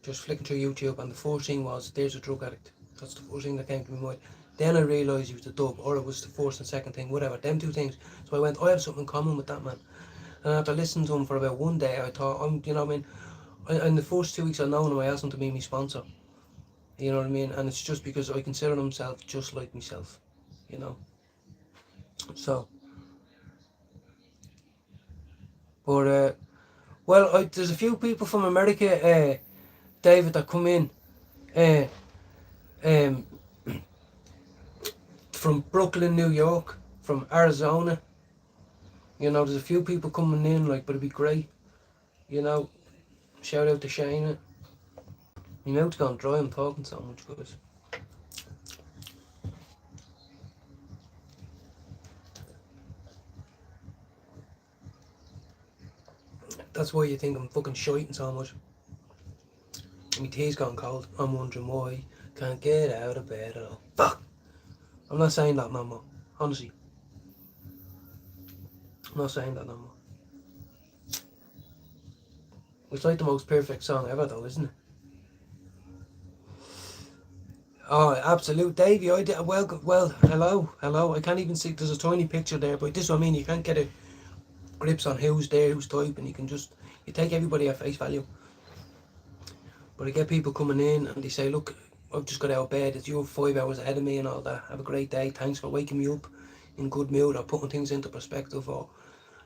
just flicking through YouTube, and the first thing was, there's a drug addict. That's the first thing that came to my mind. Then I realised he was the dub, or it was the first and second thing, whatever, them two things. So I went, I have something in common with that man. And after listening to him for about one day, I thought, you know what I mean, in the first 2 weeks I known him, I asked him to be my sponsor. You know what I mean? And it's just because I consider himself just like myself, you know. So, but, well, there's a few people from America, David, that come in, um, from Brooklyn, New York, from Arizona. You know, there's a few people coming in, like, but it'd be great. You know, shout out to Shayna. My mouth's gone dry, I'm talking so much, guys. That's why you think I'm fucking shiting so much. My tea's gone cold. I'm wondering why. Can't get out of bed at all. Fuck! I'm not saying that no more. Honestly. I'm not saying that no more. It's like the most perfect song ever though, isn't it? Oh, absolute, Davey. I did well. Hello. I can't even see. There's a tiny picture there, but this is what I mean. You can't get a grips on who's there, who's typing. You take everybody at face value. But I get people coming in and they say, look, I've just got out of bed. It's you're 5 hours ahead of me and all that. Have a great day. Thanks for waking me up in good mood or putting things into perspective. Or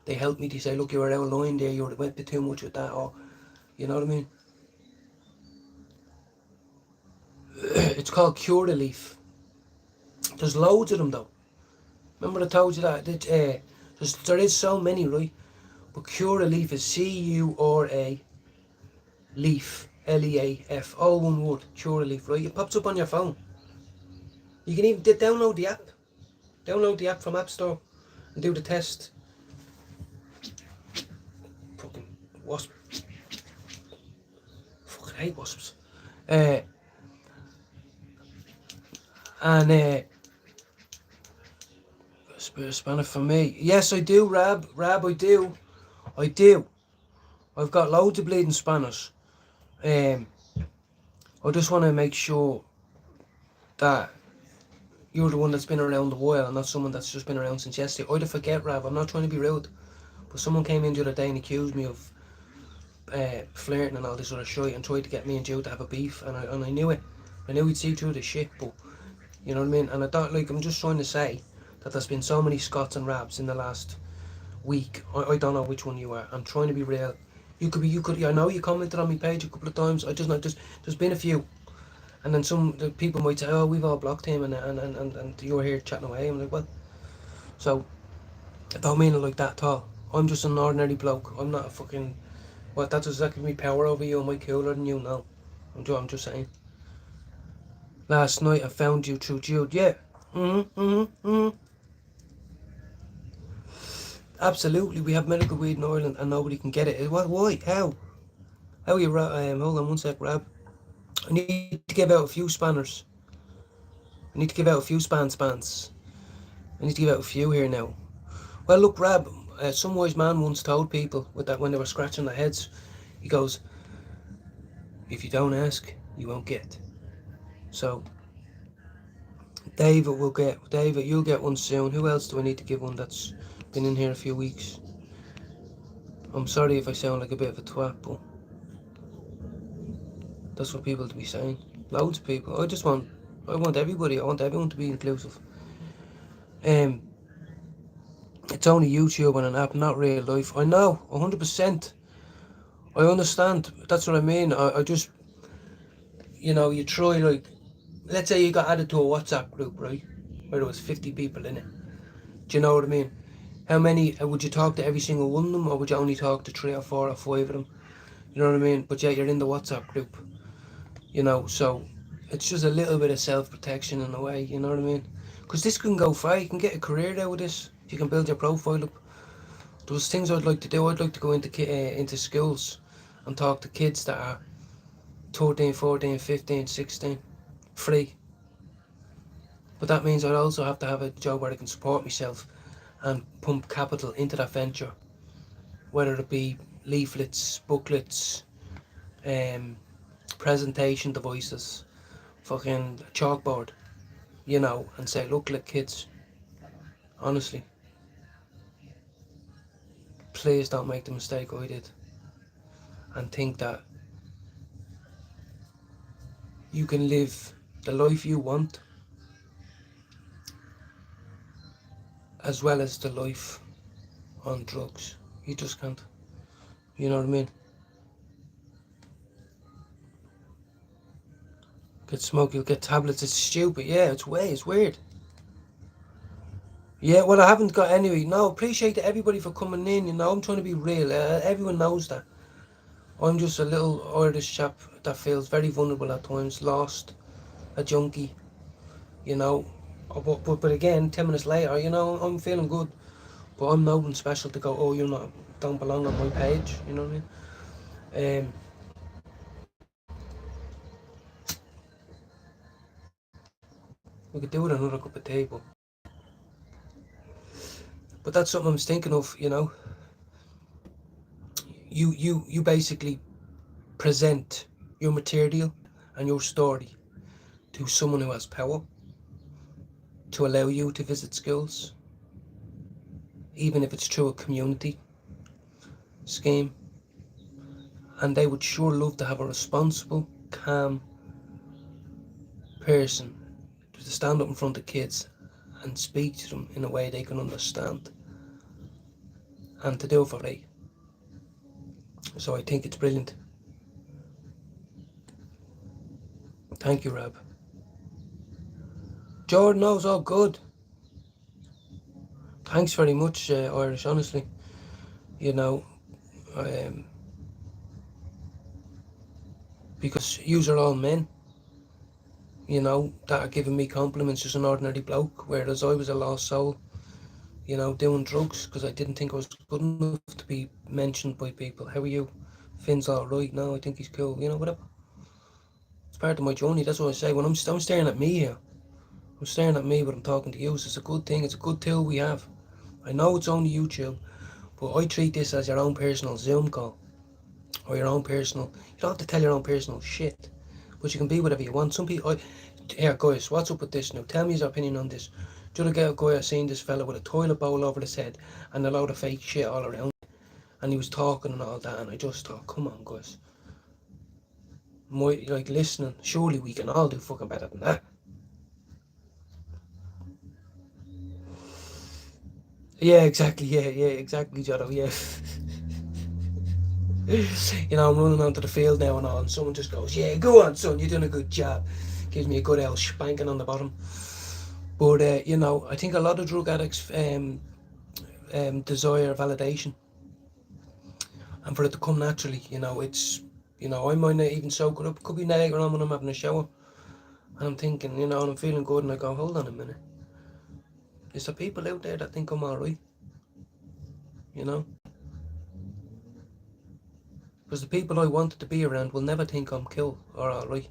they help me. They say, look, you were out of line there. You went a bit too much with that. Or you know what I mean. It's called Curaleaf. There's loads of them though. Remember I told you that? There is so many, right? But Curaleaf is C-U-R-A Leaf, L-E-A-F, all one word, Curaleaf, right? It pops up on your phone. You can even download the app. Download the app from App Store and do the test. Fucking wasp. Fucking hate wasps. Spirit spanner for me. Yes, I do, Rab, I do. I've got loads of bleeding spanners. I just want to make sure that you're the one that's been around a while and not someone that's just been around since yesterday. I'd forget, Rab, I'm not trying to be rude, but someone came in the other day and accused me of flirting and all this other shit and tried to get me and Joe to have a beef, and I knew it. I knew he'd see through the shit, but you know what I mean? And I thought, like, I'm just trying to say that there's been so many Scots and Rabs in the last week. I don't know which one you are. I'm trying to be real. You could. I know you commented on my page a couple of times. I just know there's been a few, and then the people might say, oh, we've all blocked him, and you're here chatting away. I'm like, well, so I don't mean it like that at all. I'm just an ordinary bloke. I'm not a fucking. What? That's exactly me power over you. Am I cooler than you? No, I'm just saying. Last night I found you through Jude. Yeah. Absolutely, we have medical weed in Ireland and nobody can get it. What? Why? How? How are you? Hold on one sec, Rab. I need to give out a few spanners. I need to give out a few spans. I need to give out a few here now. Well, look, Rab. Some wise man once told people with that when they were scratching their heads. He goes, "If you don't ask, you won't get." So, David, you'll get one soon. Who else do I need to give one that's been in here a few weeks? I'm sorry if I sound like a bit of a twat, but that's what people to be saying. Loads of people. I want everybody. I want everyone to be inclusive. It's only YouTube and an app, not real life. I know, 100%. I understand. That's what I mean. I just, you try, like, let's say you got added to a WhatsApp group, right? Where there was 50 people in it. Do you know what I mean? How many, would you talk to every single one of them, or would you only talk to 3 or 4 or 5 of them? You know what I mean? But yeah, you're in the WhatsApp group, so it's just a little bit of self-protection in a way, you know what I mean? Because this can go far. You can get a career out of this. You can build your profile up. There's things I'd like to do. I'd like to go into schools and talk to kids that are 13, 14, 15, 16, free. But that means I'd also have to have a job where I can support myself and pump capital into that venture, whether it be leaflets, booklets, presentation devices, fucking chalkboard, and say, look, kids, honestly, please don't make the mistake I did and think that you can live the life you want as well as the life on drugs. You just can't. You know what I mean? Get smoke, you'll get tablets. It's stupid. Yeah, it's weird. Yeah, well, I haven't got any. No, appreciate everybody for coming in. I'm trying to be real. Everyone knows that. I'm just a little Irish chap that feels very vulnerable at times, lost, a junkie, you know. But again, 10 minutes later, I'm feeling good. But I'm nothing special to go, oh, don't belong on my page, you know what I mean? We could do with another cup of tea, but that's something I was thinking of, You basically present your material and your story to someone who has power to allow you to visit schools, even if it's through a community scheme. And they would sure love to have a responsible, calm person to stand up in front of kids and speak to them in a way they can understand and to do it for free. So I think it's brilliant. Thank you, Rab. Jordan knows all good. Thanks very much, Irish, honestly. Because yous are all men, that are giving me compliments as an ordinary bloke, whereas I was a lost soul, doing drugs because I didn't think I was good enough to be mentioned by people. How are you? Finn's alright. No, I think he's cool. Whatever. It's part of my journey. That's what I say. When I'm staring at me here, I'm staring at me, but I'm talking to you. So it's a good thing. It's a good tool we have. I know it's only YouTube, but I treat this as your own personal Zoom call. Or your own personal. You don't have to tell your own personal shit, but you can be whatever you want. Some people. Here, guys, what's up with this now? Tell me his opinion on this. The other guy I seen this fella with a toilet bowl over his head and a load of fake shit all around, and he was talking and all that, and I just thought, come on, guys. Listening. Surely we can all do fucking better than that. Yeah, exactly. Yeah, exactly, Jotto. Yeah. I'm running onto the field now and all, and someone just goes, yeah, go on, son, you're doing a good job. Gives me a good old spanking on the bottom. But, I think a lot of drug addicts desire validation. And for it to come naturally, it's, I might not even soak it up. Could be later on when I'm having a shower. And I'm thinking, and I'm feeling good, and I go, hold on a minute. Is there people out there that think I'm alright? you know? Because the people I wanted to be around will never think I'm cool or alright.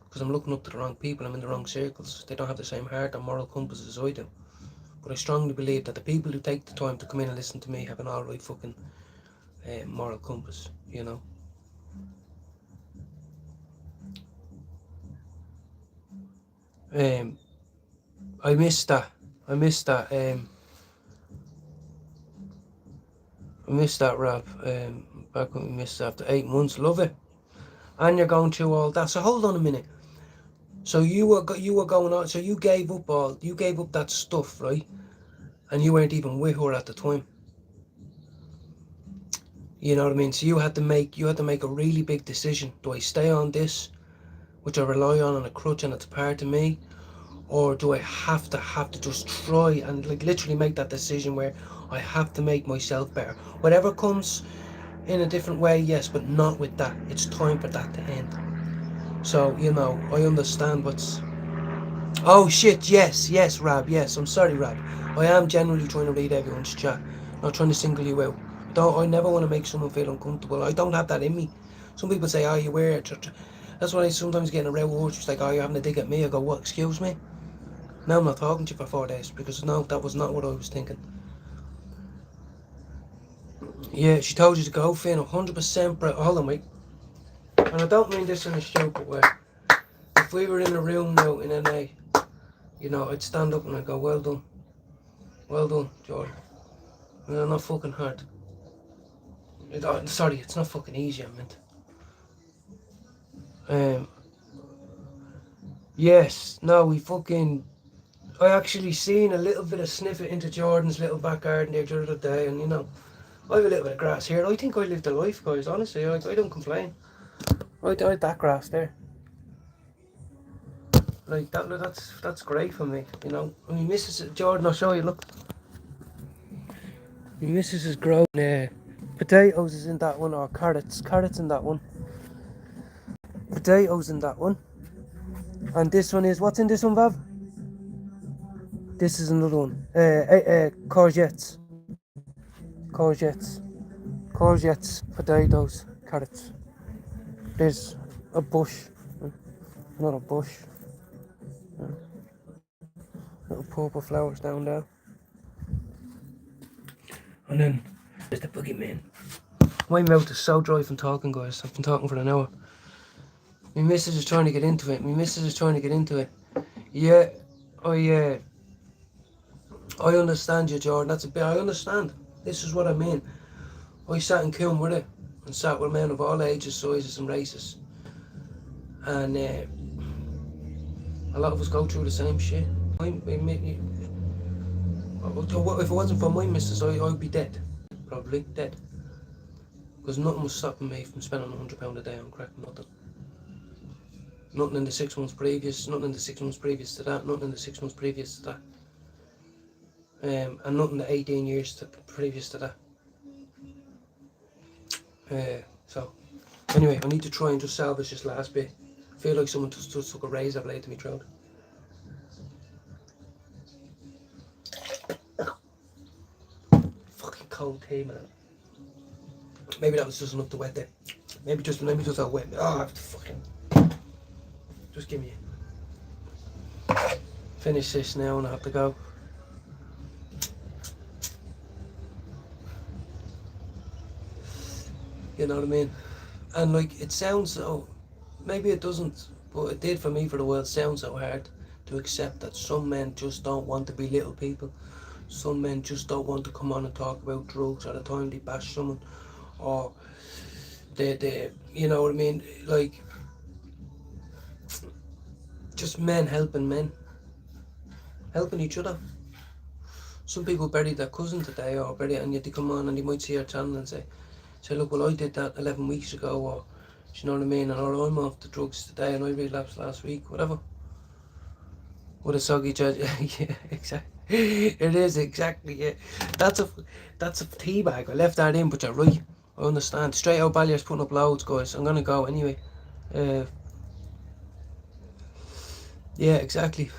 Because I'm looking up to the wrong people, I'm in the wrong circles. They don't have the same heart or moral compass as I do. But I strongly believe that the people who take the time to come in and listen to me have an alright fucking moral compass, you know? I missed that. I missed that. I missed that rap. Back when we missed after 8 months. Love it. And you're going through all that. So hold on a minute. So you were going on. So you gave up that stuff, right? And you weren't even with her at the time. You know what I mean? So you had to make a really big decision. Do I stay on this, which I rely on a crutch and it's part of me, or do I have to just try and like literally make that decision where I have to make myself better? Whatever comes in a different way, yes, but not with that. It's time for that to end. So, you know, I understand what's... Oh shit, yes, Rab, yes, I'm sorry, Rab. I am generally trying to read everyone's chat, not trying to single you out. I never want to make someone feel uncomfortable. I don't have that in me. Some people say, oh, you wear it. That's why I sometimes get in a real word. She's like, oh, you're having a dig at me. I go, what, excuse me? Now I'm not talking to you for 4 days, because no, that was not what I was thinking. Yeah, she told you to go, Finn, 100%, bro. Hold on, wait. And I don't mean this in a stupid way. If we were in a room now in NA, you know, I'd stand up and I'd go, well done, Jordan. No, not fucking hard. Sorry, it's not fucking easy, I meant. Yes, no, I actually seen a little bit of sniffing into Jordan's little back garden there the other day, and you know, I have a little bit of grass here. I think I lived a life, guys, honestly, I don't complain. I had that grass there. Like, that's great for me, you know. I mean, Mrs. Jordan, I'll show you, look. My missus has grown potatoes is in that one, or carrots in that one. Potatoes in that one. And this one is, what's in this one, Vav? This is another one. Courgettes, potatoes, carrots. There's a bush, not a bush. Little purple flowers down there. And then there's the boogeyman. My mouth is so dry from talking, guys. I've been talking for an hour. My missus is trying to get into it. Yeah, I understand you, Jordan. That's a bit. I understand. This is what I mean. I sat in Coombe with it, and sat with men of all ages, sizes, and races. And a lot of us go through the same shit. If it wasn't for my missus, I'd be dead. Probably dead. Because nothing was stopping me from spending £100 a day on crack. Nothing in the 6 months previous, nothing in the 6 months previous to that, nothing in the 6 months previous to that. And nothing the 18 years previous to that. So, anyway, I need to try and just salvage this last bit. I feel like someone just took a razor blade to me throat. Fucking cold tea, man. Maybe that was just enough to wet it. Maybe just I'll wet me. Oh, I have to fucking... Just give me finish this now and I have to go. You know what I mean? And like, it sounds so, maybe it doesn't, but it did for me for the world. Sound so hard to accept that some men just don't want to be little people. Some men just don't want to come on and talk about drugs at the time they bash someone, or they you know what I mean, like, just men helping each other. Some people bury their cousin today, or bury it, and yet they come on and they might see our channel and say, look, well, I did that 11 weeks ago, or, you know what I mean, or I'm off the drugs today and I relapsed last week, whatever. What a soggy judge. Yeah, exactly. It is, exactly, yeah. That's a tea bag. I left that in, but you're right. I understand. Straight out Ballyer's putting up loads, guys. I'm gonna go anyway. Yeah, exactly.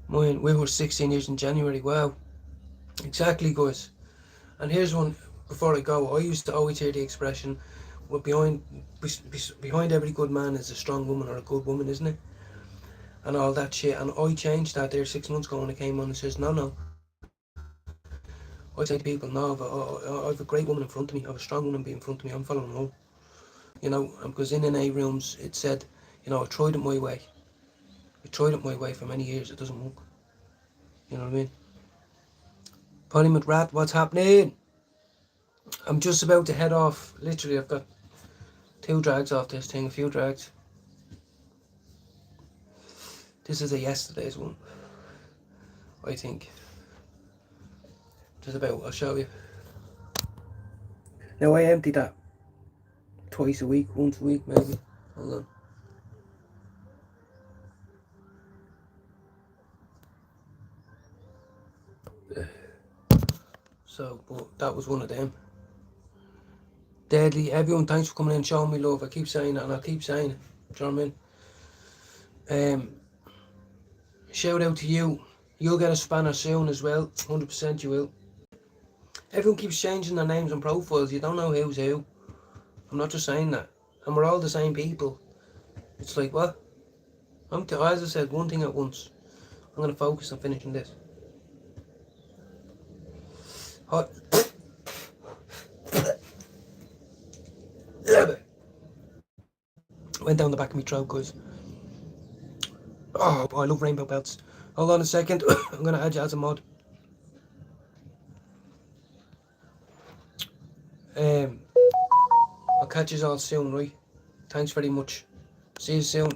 We were 16 years in January. Wow. Exactly, guys. And here's one before I go. I used to always hear the expression, well, behind every good man is a strong woman or a good woman, isn't it? And all that shit. And I changed that there 6 months ago when I came on and says, no. I say to people, no, I have a great woman in front of me. I have a strong woman in front of me. I'm following home. You know, because in NA rooms it said, you know, I tried it my way. I tried it my way for many years. It doesn't work. You know what I mean? Parliament Rat, what's happening? I'm just about to head off. Literally, I've got 2 drags off this thing, a few drags. This is a yesterday's one, I think. Just about, I'll show you. Now I empty that twice a week, once a week maybe. Hold on. So, but that was one of them. Deadly. Everyone, thanks for coming in and showing me love. I keep saying it and I'll keep saying it. Do you know what I mean? Shout out to you. You'll get a spanner soon as well. 100% you will. Everyone keeps changing their names and profiles. You don't know who's who. I'm not just saying that. And we're all the same people. It's like, what? As I said, one thing at once. I'm going to focus on finishing this. Hot. Went down the back of my throat, guys. Oh, I love rainbow belts. Hold on a second. I'm going to add you as a mod. I'll catch you all soon, right? Thanks very much. See you soon.